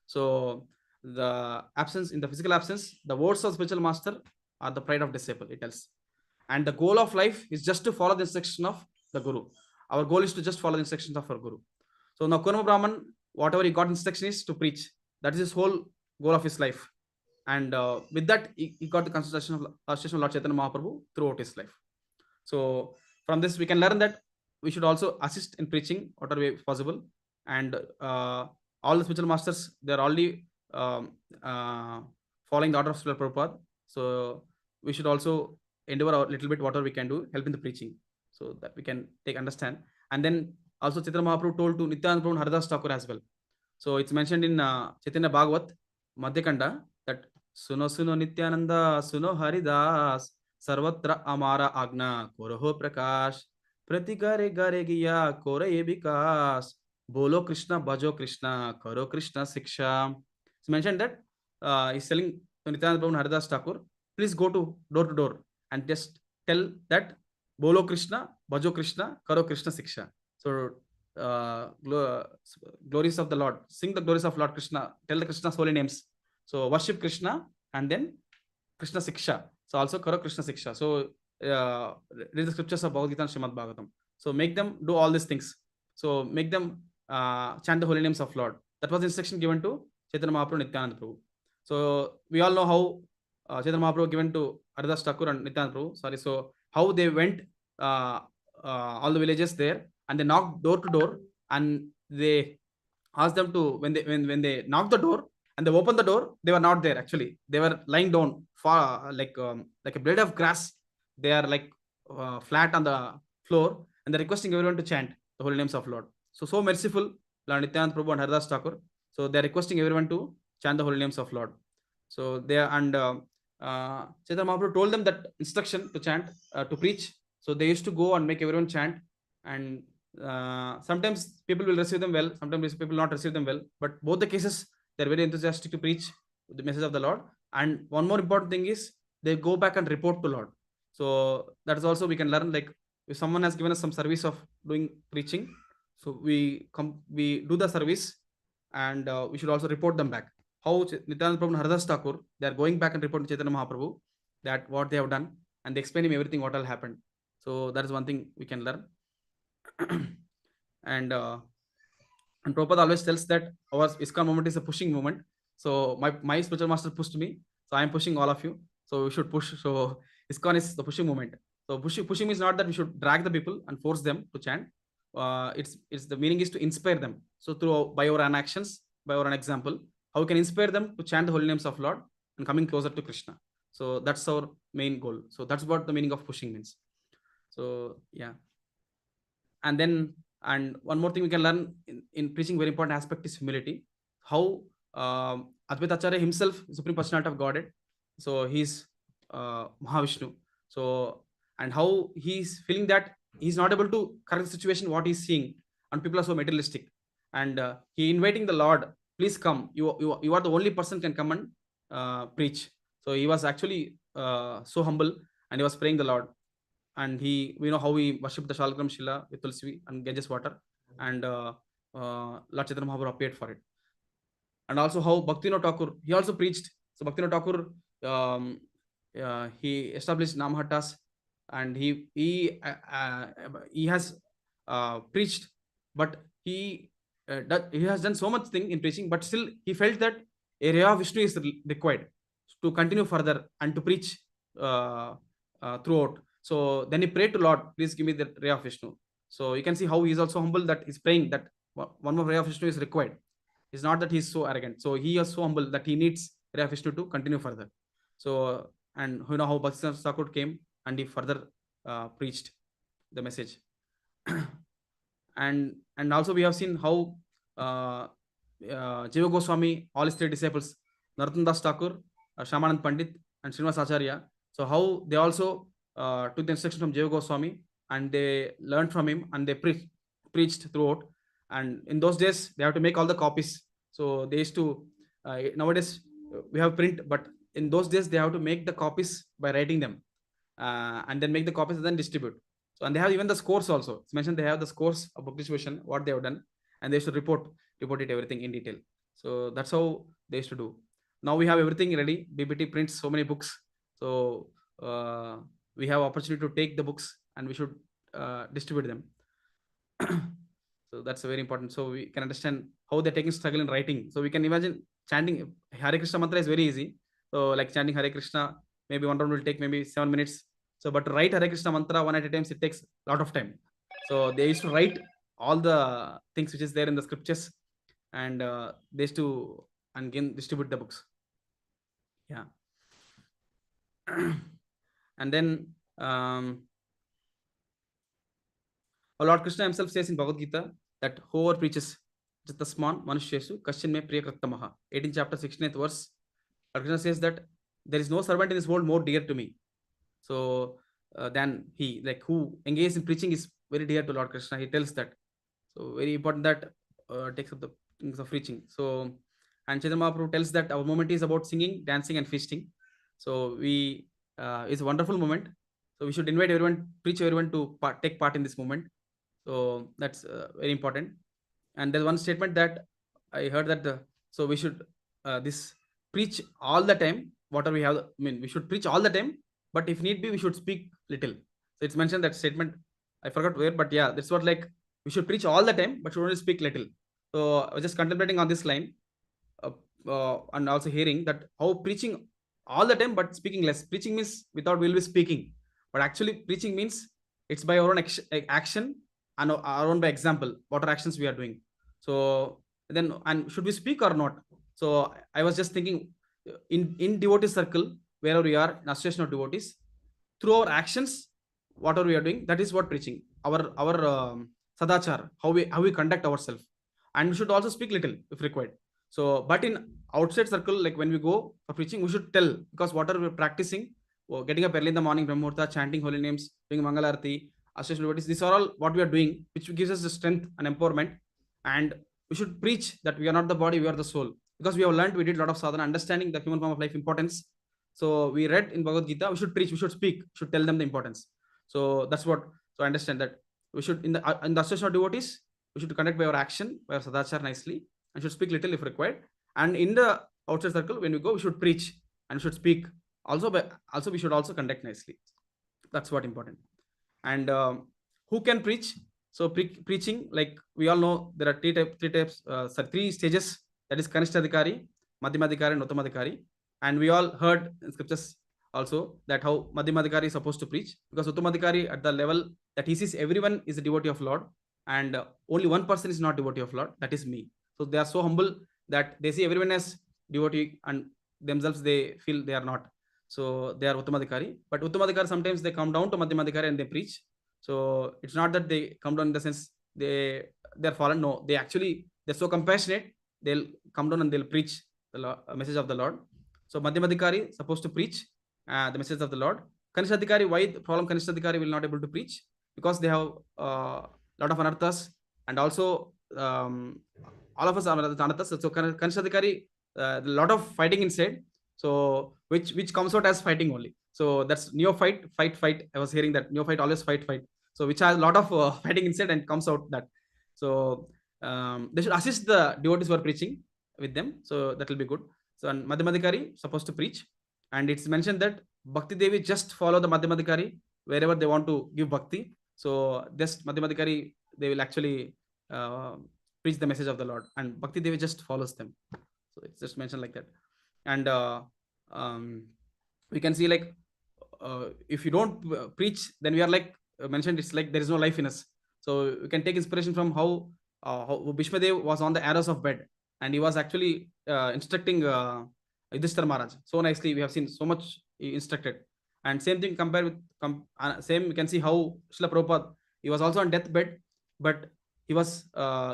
So the absence, in the physical absence, the words of spiritual master are the pride of disciple, it tells. And the goal of life is just to follow the instruction of the Guru. Our goal is to just follow the instructions of our Guru. So now Kurma Brahman whatever he got instruction is to preach. That is his whole goal of his life. And with that, he got the consultation of Lord Chaitanya Mahaprabhu throughout his life. So from this, we can learn that we should also assist in preaching whatever way possible. And all the spiritual masters, they're already uh, following the order of Srila Prabhupada. So we should also endeavor a little bit whatever we can do, help in the preaching, so that we can take understand. And then also Chaitanya Mahaprabhu told to Nityananda Prabhu and Haridas Thakur as well. So it's mentioned in Chaitanya Bhagavat Madhyakanda that Suno Suno Nityananda Suno Haridas Sarvatra Amara Agna Koroho Prakash Prati Gare Gare Giya Kore Vikas Bolo Krishna Bhajo Krishna Karo Krishna Siksha. It's mentioned that he's telling to Nityananda Prabhu and Haridas Thakur, please go to door and just tell that Bolo Krishna Bhajo Krishna Karo Krishna Siksha. So glories of the Lord, sing the glories of Lord Krishna, tell the Krishna's holy names. So worship Krishna and then Krishna Siksha. So also Karo Krishna Siksha. So read the scriptures of Bhagavad Gita and Srimad Bhagavatam. So make them do all these things. So make them chant the holy names of Lord. That was the instruction given to Chaitanya Mahaprabhu and Nityananda Prabhu. So we all know how Chaitanya Mahaprabhu given to Haridas Thakur and Nityananda Prabhu. Sorry. So how they went all the villages there and they knocked door to door and they asked them to when they knocked the door and they opened the door, they were not there. Actually, they were lying down far like a blade of grass. They are like flat on the floor and they're requesting everyone to chant the holy names of Lord. So merciful Lord Nityananda Prabhu and Haridas Thakur. So they're requesting everyone to chant the holy names of Lord. So they are, and Chaitanya Mahaprabhu told them that instruction to chant, to preach. So they used to go and make everyone chant. And sometimes people will receive them well, sometimes people will not receive them well. But both the cases, they're very enthusiastic to preach the message of the Lord. And one more important thing is they go back and report to Lord. So that is also we can learn, like if someone has given us some service of doing preaching, so we do the service and we should also report them back. How Nityananda Prabhu and Haridas Thakur, they are going back and reporting to Chaitanya Mahaprabhu that what they have done, and they explain him everything what all happened. So that is one thing we can learn. and Prabhupada always tells that our ISKCON movement is a pushing movement. So my spiritual master pushed me, so I am pushing all of you. So we should push. So ISKCON is the pushing movement. So pushing means not that we should drag the people and force them to chant. It's the meaning is to inspire them. So through by our own actions, by our own example, how we can inspire them to chant the holy names of Lord and coming closer to Krishna. So that's our main goal. So that's what the meaning of pushing means. So yeah. And one more thing we can learn in preaching, very important aspect is humility. How Advaita Acharya himself, Supreme Personality of Godhead, so he's Mahavishnu. So and how he's feeling that he's not able to correct the situation what he's seeing, and people are so materialistic, and he inviting the Lord, please come, you are the only person can come and preach. So he was actually so humble, and he was praying the Lord. And we know how he worshipped the Shalagram Shila with Tulsi and Ganges water, and Lord Chaitanya Mahaprabhu appeared for it. And also how Bhaktivinoda Thakur, he also preached. So Bhaktivinoda Thakur, he established Namhattas, and he has preached, but he has done so much thing in preaching, but still he felt that a ray of Vishnu is required to continue further and to preach throughout. So then he prayed to Lord, please give me the ray of Vishnu. So you can see how he is also humble, that he's praying that one more ray of Vishnu is required. It's not that he's so arrogant. So he is so humble that he needs ray of Vishnu to continue further. So, and you know how Bhaktivinoda Thakur came and he further preached the message. and also we have seen how Jiva Goswami, all his three disciples, Narottam Das Thakur, Shamanand Pandit, and Srinivas Acharya. So how they also took the instruction from Jiva Goswami and they learned from him and they preached throughout. And in those days, they have to make all the copies. So they used to, nowadays we have print, but in those days, they have to make the copies by writing them and then make the copies and then distribute. So, and they have even the scores also. It's mentioned they have the scores of book distribution, what they have done, and they should report it everything in detail. So that's how they used to do. Now we have everything ready. BBT prints so many books. So we have opportunity to take the books and we should distribute them. So that's very important. So we can understand how they're taking struggle in writing. So we can imagine chanting Hare Krishna mantra is very easy. So like chanting Hare Krishna, maybe one round will take maybe 7 minutes. So but to write Hare Krishna mantra one at a time, it takes a lot of time. So they used to write all the things which is there in the scriptures, and they used to and again distribute the books. Yeah. And then Lord Krishna himself says in Bhagavad Gita that whoever preaches Jatasman Manushyesu Kashin me Priyakratamaha. 18th chapter, 16th verse. Lord Krishna says that there is no servant in this world more dear to me. So than he, like who engaged in preaching is very dear to Lord Krishna. He tells that. So very important that takes up the things of preaching. So and Chaitanya Mahaprabhu tells that our moment is about singing, dancing, and feasting. So we it's a wonderful moment. So we should invite everyone, preach everyone to take part in this moment. So that's very important. And there's one statement that I heard that so we should this preach all the time. Whatever we have, I mean, we should preach all the time, but if need be, we should speak little. So it's mentioned that statement. I forgot where, but yeah, that's what like we should preach all the time, but should only speak little. So I was just contemplating on this line, uh, and also hearing that how preaching all the time but speaking less. Preaching means without will be speaking, but actually preaching means it's by our own action and our own by example. What are actions we are doing? So then, and should we speak or not? So I was just thinking, in devotee circle, wherever we are in association of devotees, through our actions, whatever we are doing, that is what preaching. Our sadachar, how we conduct ourselves, and we should also speak little if required. So, but in outside circle, like when we go for preaching, we should tell, because whatever we're practicing, getting up early in the morning, Brahmurta, chanting holy names, doing Mangalarti, association devotees, these are all what we are doing, which gives us the strength and empowerment. And we should preach that we are not the body, we are the soul. Because we have learned, we did a lot of sadhana, understanding the human form of life importance. So we read in Bhagavad Gita, we should preach, we should speak, should tell them the importance. So that's what. So I understand that we should in the association of devotees, we should conduct by our action, by our sadachar nicely, and should speak little if required. And in the outside circle, when we go, we should preach and we should speak. Also we should also conduct nicely. That's what important. And who can preach? So preaching, like we all know, there are three stages. That is Kanishtadhikari, Madhyamadhikari, and Uttamadhikari. And we all heard in scriptures also that how Madhyamadhikari is supposed to preach, because Uttamadhikari at the level that he sees everyone is a devotee of Lord, and only one person is not devotee of Lord, that is me. So they are so humble that they see everyone as devotee, and themselves they feel they are not. So they are Uttamadhikari. But Uttamadhikari, sometimes they come down to Madhyamadhikari and they preach. So it's not that they come down in the sense they're fallen. No, they're so compassionate. They'll come down and they'll preach the message of the Lord. So Madhyamadhikari supposed to preach the message of the Lord. Kanishadhikari, why the problem Kanishadhikari will not able to preach? Because they have a lot of anarthas, and also all of us are anarthas. So Kanishadhikari, a lot of fighting inside. So which comes out as fighting only. So that's neophyte, fight. I was hearing that neophyte always fight. So which has a lot of fighting inside and comes out that. So they should assist the devotees who are preaching with them. So that will be good. So and Madhyamadhikari supposed to preach, and it's mentioned that Bhakti Devi just follow the Madhyamadhikari wherever they want to give bhakti. So this Madhyamadhikari, they will actually preach the message of the Lord, and Bhakti Devi just follows them. So it's just mentioned like that. And we can see like if you don't preach, then we are like mentioned, it's like there is no life in us. So we can take inspiration from how Bhishmadev was on the arrows of bed, and he was actually instructing Yudhishthira Maharaj so nicely. We have seen so much he instructed. And same thing compared with same, we can see how Srila Prabhupada, he was also on deathbed, but he was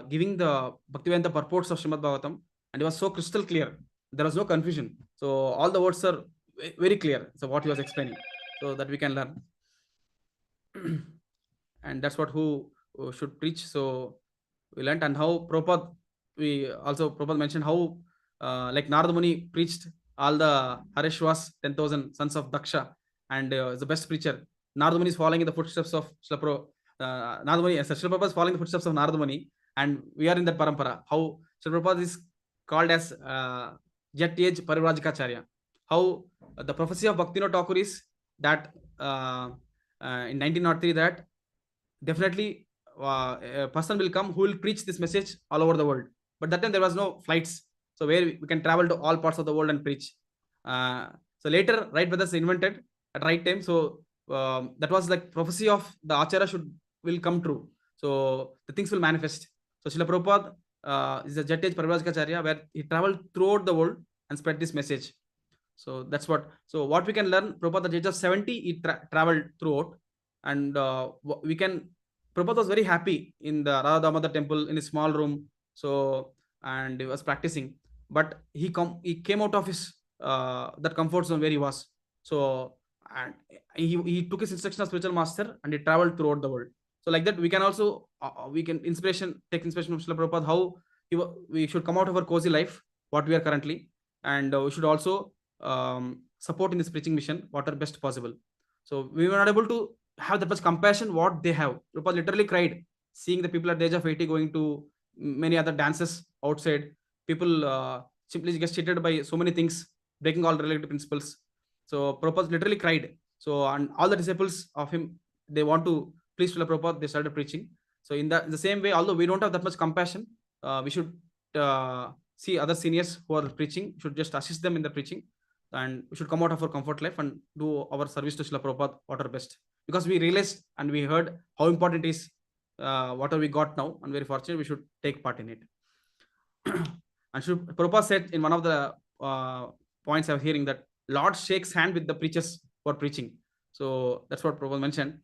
giving the Bhaktivedanta purports of Srimad Bhagavatam, and it was so crystal clear. There was no confusion. So all the words are very clear. So what he was explaining, so that we can learn. And that's what who should preach. So we learned, and how Prabhupada, Prabhupada mentioned how like Narada Muni preached all the Harishwas, 10,000 sons of Daksha, and is the best preacher. Narada Muni is following in the footsteps of Srila Narada Muni. Srila Prabhupada is following the footsteps of Narada Muni, and we are in that parampara. How Srila Prabhupada is called as Jet Age Parivrajikacharya. How the prophecy of Bhaktivinoda Thakur is that in 1903, that definitely a person will come who will preach this message all over the world. But that time there was no flights, so where we can travel to all parts of the world and preach. So later, right brothers invented at right time. So that was like prophecy of the Acharya should will come true. So the things will manifest. So Srila Prabhupada is a Jet Age Parivajkacharya, where he traveled throughout the world and spread this message. So that's what. So what we can learn, Prabhupada at the age of 70, he traveled throughout, and we can. Prabhupada was very happy in the Radha Damodar temple in a small room. So and he was practicing, but he came out of his that comfort zone where he was. So and he took his instruction of spiritual master and he traveled throughout the world. So like that we can also we can take inspiration from Srila Prabhupada how we should come out of our cozy life what we are currently, and we should also support in this preaching mission what are best possible. So we were not able to have that much compassion what they have. Prabhupada literally cried seeing the people at the age of 80 going to many other dances outside. People simply get cheated by so many things, breaking all related principles. So Prabhupada literally cried. So and all the disciples of him, they want to please Srila Prabhupada, they started preaching. So in the same way, although we don't have that much compassion, we should see other seniors who are preaching, should just assist them in the preaching, and we should come out of our comfort life and do our service to Srila Prabhupada what are best. Because we realized and we heard how important is whatever we got now, and very fortunate we should take part in it. And Prabhupada said in one of the points I was hearing that Lord shakes hand with the preachers for preaching. So that's what Prabhupada mentioned.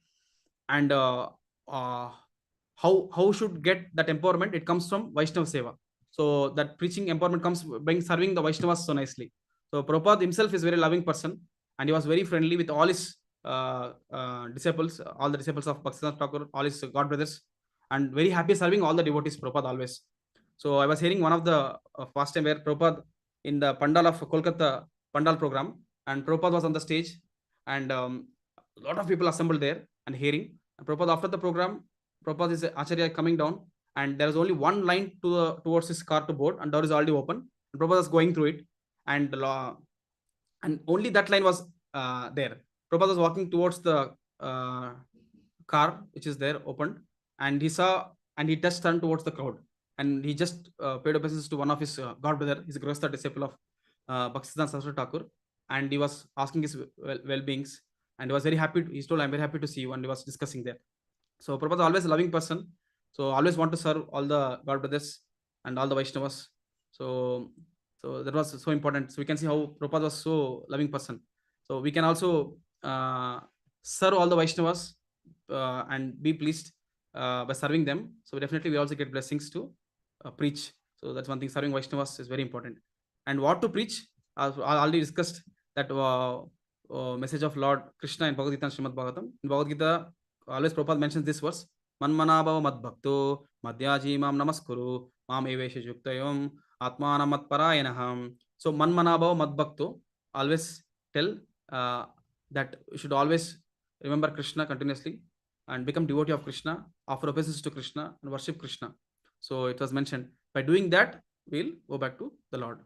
And how should get that empowerment? It comes from Vaishnava Seva. So that preaching empowerment comes by serving the Vaishnavas so nicely. So Prabhupada himself is a very loving person, and he was very friendly with all his disciples, all the disciples of Bhaktivinoda Thakur, all his god brothers, and very happy serving all the devotees, Prabhupada always. So I was hearing one of the past time where Prabhupada in the Pandal of Kolkata Pandal program, and Prabhupada was on the stage, and a lot of people assembled there and hearing. And Prabhupada after the program, Prabhupada is Acharya coming down, and there is only one line towards his car to board, and door is already open. And Prabhupada was going through it, and only that line was there. Prabhupada was walking towards the car which is there opened, and he saw and he just turned towards the crowd, and he just paid obeisance to one of his god brother, his Grihastha disciple of Bhaktisiddhanta Saraswati Thakur, and he was asking his well-beings, and he was very happy. He told, "I'm very happy to see you," and he was discussing there. So Prabhupada is always a loving person. So always want to serve all the god brothers and all the Vaishnavas. So that was so important. So we can see how Prabhupada was so loving person. So we can also serve all the Vaishnavas and be pleased by serving them. So definitely we also get blessings to preach. So that's one thing. Serving Vaishnavas is very important. And what to preach? I already discussed that message of Lord Krishna in Bhagavad Gita and Srimad Bhagavatam. In Bhagavad Gita, always Prabhupada mentions this verse: Manmanabhava madbhakto madhyaji mam namaskuru mam evesha yuktayam atmana matparayanaham. So Manmanabhava madbhakto, always tell that you should always remember Krishna continuously and become devotee of Krishna, offer obeisance to Krishna and worship Krishna. So it was mentioned by doing that we'll go back to the Lord.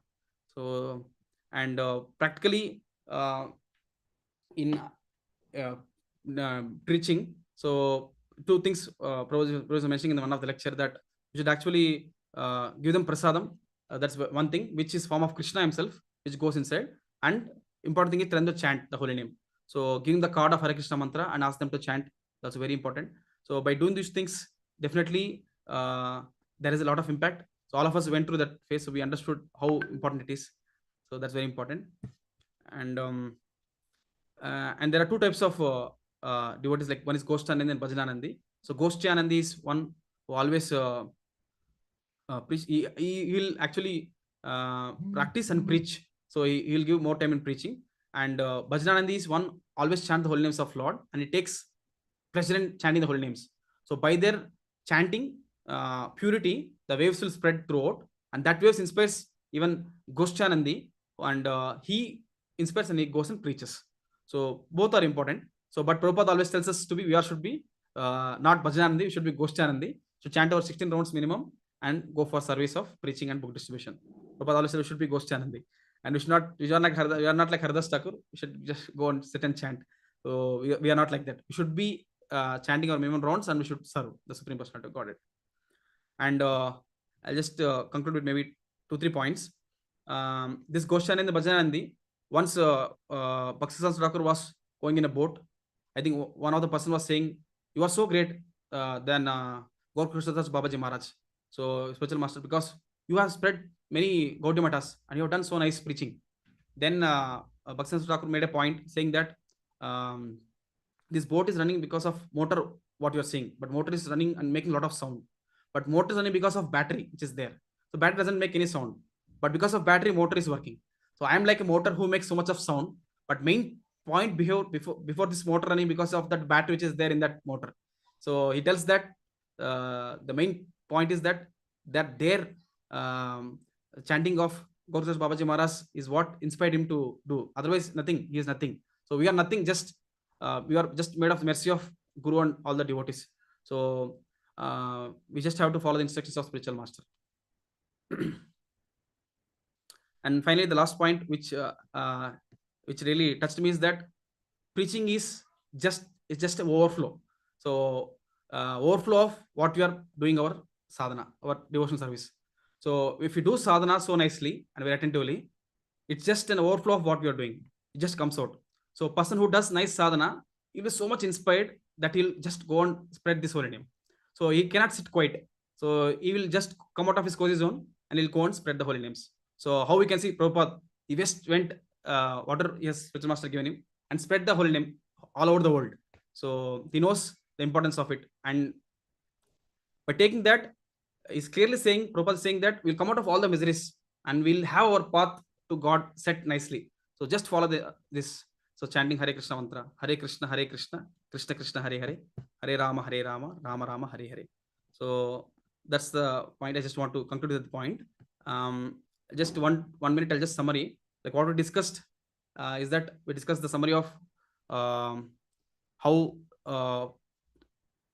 So and practically in preaching, so two things Professor mentioning in one of the lecture, that you should actually give them prasadam. That's one thing, which is form of Krishna himself, which goes inside. And important thing is tell them to chant the holy name. So giving the card of Hare Krishna mantra and ask them to chant. That's very important. So by doing these things, definitely there is a lot of impact. So all of us went through that phase, so we understood how important it is. So that's very important. And there are two types of devotees. Like one is Ghostanandi and Bhajananandi. So Ghostanandi is one who always preach. He will actually practice and preach. So he will give more time in preaching. And Bhajananandi is one always chant the holy names of Lord, and he takes pleasure in chanting the holy names. So by their chanting purity, the waves will spread throughout, and that waves inspires even Ghostanandi, and he inspires and he goes and preaches. So both are important. So but Prabhupada always tells us to be, we should be not Bhajananandi, we should be Ghostanandi. So chant our 16 rounds minimum and go for service of preaching and book distribution. Prabhupada always said we should be Ghostanandi. And we are not like Haridas Thakur. We should just go and sit and chant. So we are not like that. We should be chanting our minimum rounds, and we should serve the Supreme Personality of Godhead. And I'll just conclude with maybe 2-3 points. This Goshan in the Bhajanandi, once Bhaksasans Thakur was going in a boat, I think one of the person was saying, "You are so great than Gaur Krishnadas Babaji Maharaj." So spiritual master, because you have spread many Gaudiya Matas and you have done so nice preaching. Then Bhaksasans Thakur made a point saying that um, this boat is running because of motor, what you are saying, but motor is running and making a lot of sound. But motor is running because of battery which is there. So battery doesn't make any sound, but because of battery, motor is working. So I am like a motor who makes so much of sound, but main point before this motor running because of that battery which is there in that motor. So he tells that the main point is that their chanting of Gauradas Babaji Maharaj is what inspired him to do. Otherwise, nothing. He is nothing. So we are nothing. Just we are just made of the mercy of Guru and all the devotees. So we just have to follow the instructions of spiritual master. And finally, the last point which really touched me is that preaching is just an overflow. So overflow of what we are doing, our sadhana, our devotional service. So if we do sadhana so nicely and very attentively, it's just an overflow of what we are doing. It just comes out. So person who does nice sadhana, he will be so much inspired that he'll just go and spread this holy name. So he cannot sit quiet. So he will just come out of his cozy zone and he'll go and spread the holy names. So how we can see Prabhupada, he just went whatever his spiritual master given him and spread the holy name all over the world. So he knows the importance of it. And by taking that, he's clearly saying, Prabhupada is saying that we'll come out of all the miseries and we'll have our path to God set nicely. So just follow this. So chanting Hare Krishna mantra, Hare Krishna, Krishna Krishna, Hare Hare, Hare Rama, Rama Rama, Hare Hare. So that's the point. I just want to conclude with the point. Just one minute, I'll just summary. Like what we discussed is that we discussed the summary of how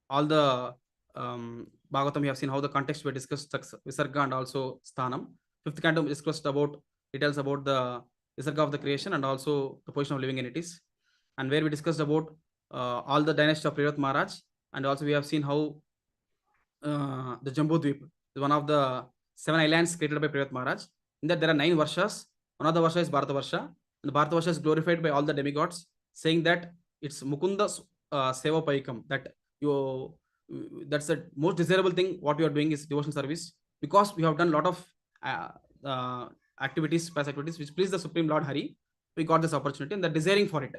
all the Bhagavatam, we have seen how the context we discussed Visarga and also Sthanam. Fifth canto we discussed about details about the Visarga of the creation and also the position of living entities, and where we discussed about all the dynasty of Priyat Maharaj, and also we have seen how the Jambudvip is one of the 7 islands created by Priyat Maharaj. In that there are 9 Varshas. One of the Varsha is Bharata Varsha, and the Bharata Varsha is glorified by all the demigods, saying that it's Mukunda Seva Paikam, that that's the most desirable thing what you are doing is devotional service, because we have done a lot of activities, past activities which please the Supreme Lord Hari. We got this opportunity and the desiring for it,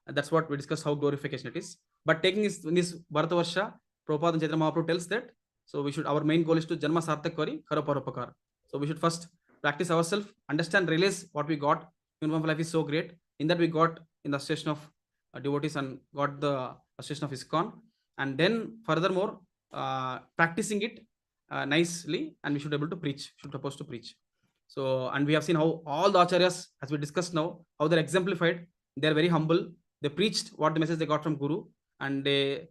and that's what we discussed how glorification it is. But taking this Bharata Varsha, Prabhupada and Chaitanya Mahaprabhu tells that so we should, our main goal is to Janma Sarthak Kari Kara Paropakar. So we should first practice ourselves, understand, realize what we got. Human life is so great. In that we got in the association of devotees and got the association of ISKCON, and then furthermore practicing it nicely, and we should be able to preach, should supposed to preach. So, and we have seen how all the acharyas, as we discussed now, how they're exemplified. They're very humble. They preached what the message they got from Guru, and they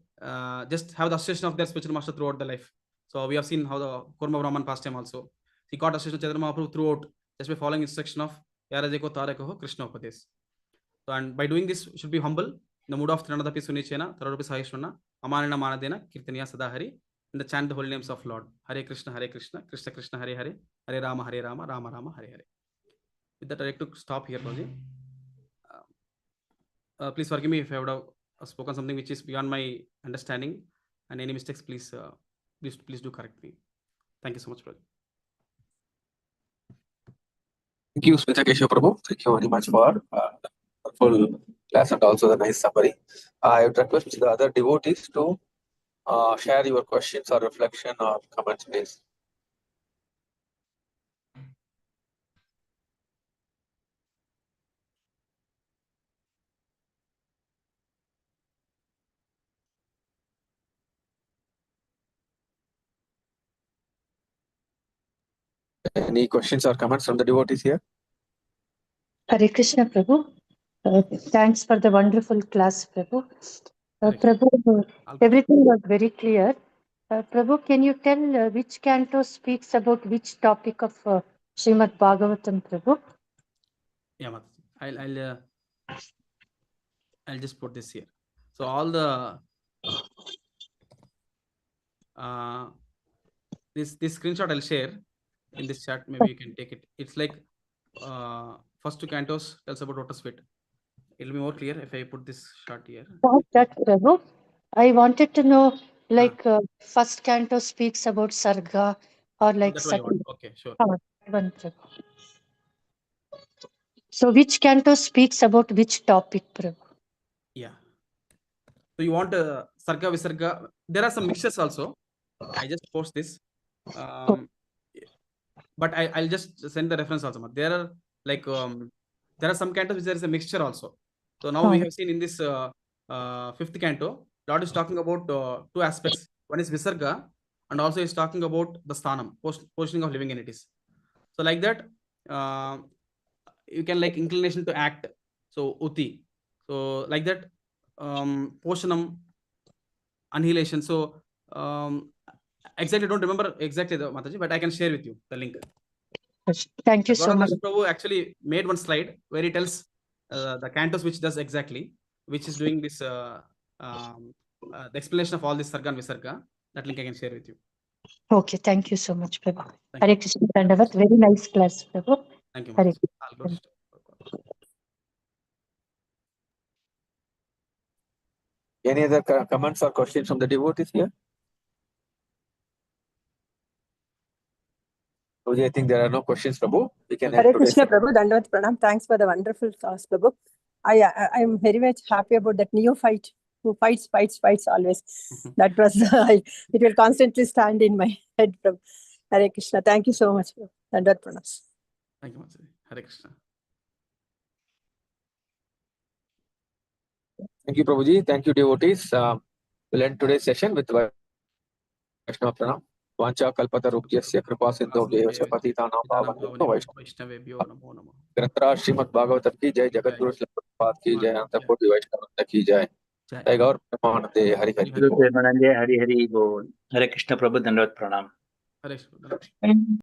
just have the association of their spiritual master throughout the life. So we have seen how the Kurma Brahman pastime also, he got association of Chaitanya Mahaprabhu throughout, just by following instruction of Yarajeko Tareko Krishna Upadesh. So, and by doing this, should be humble, in the mood of Trinadapi Sunichena, Thararupi Sahishwana, Amanana Manadena, Kirtaniya Sadahari, and the chant the holy names of Lord. Hare Krishna, Krishna Krishna, Hare Hare, Hare Rama, Rama Rama, Hare Hare. With that, I like to stop here, Roji. Please forgive me if I would have spoken something which is beyond my understanding, and any mistakes, please do correct me. Thank you so much, Roji. Thank you, Smita Keshava Prabhu. Thank you very much for the full class and also the nice summary. I would request the other devotees to share your questions or reflection or comments, please. Any questions or comments from the devotees here? Hare Krishna, Prabhu. Thanks for the wonderful class, Prabhu. Prabhu, everything was very clear. Prabhu, can you tell which canto speaks about which topic of Srimad Bhagavatam, Prabhu? Yeah, I'll just put this here. So all the this screenshot I'll share in this chat. Maybe you can take it. It's like first two cantos tells about Lotus Feet. It'll be more clear if I put this shot here. That Prabhu, I wanted to know, like first canto speaks about Sarga or like That's what you want. Okay, sure. One Prabhu. So which canto speaks about which topic, Prabhu? Yeah. So you want Sarga Visarga. There are some mixtures also. I just post this. But I'll just send the reference also. There are like there are some cantos which there is a mixture also. So now we have seen in this fifth canto, Lord is talking about two aspects. One is Visarga, and also is talking about the Sthanam, positioning of living entities. So like that, you can like inclination to act. So Uti. So like that, Poshanam, annihilation. So exactly don't remember exactly the Mataji, but I can share with you the link. Thank you so much. Prabhu actually made one slide where he tells the cantos which does exactly, which is doing this the explanation of all this Sarga and Visarga. That link I can share with you. Okay, thank you so much, Prabhu. Thank Hare you. Krishna Dandavat. Very nice class, Prabhu. Thank you. Hare Krishna. Any other comments or questions from the devotees here? I think there are no questions, Prabhu. We can Hare Krishna, Prabhu. Dandavat Pranam. Thanks for the wonderful class, Prabhu. I am very much happy about that neophyte who fights always. That was it will constantly stand in my head, Prabhu. Hare Krishna. Thank you so much, Prabhu. Dandavat Pranam. Thank you, Mataji. Hare Krishna. Thank you, Prabhuji. Thank you, devotees. We'll end today's session with Vaishnava Pranam. Vancha kalpata rupjasya kripa sindho vyeva patitanam bhavanyo Vaishnavebhyo namo namo. ग्रंथराज Shrimad Bhagavat की जय, जगत गुरु प्रभुपाद की जय, अंत कोटि वैष्णव की जय। जय गौर प्रेमानंदे हरि हरि बोल। हरि हरि बोल। हरे कृष्ण प्रभु, दंडवत प्रणाम। हरे कृष्ण।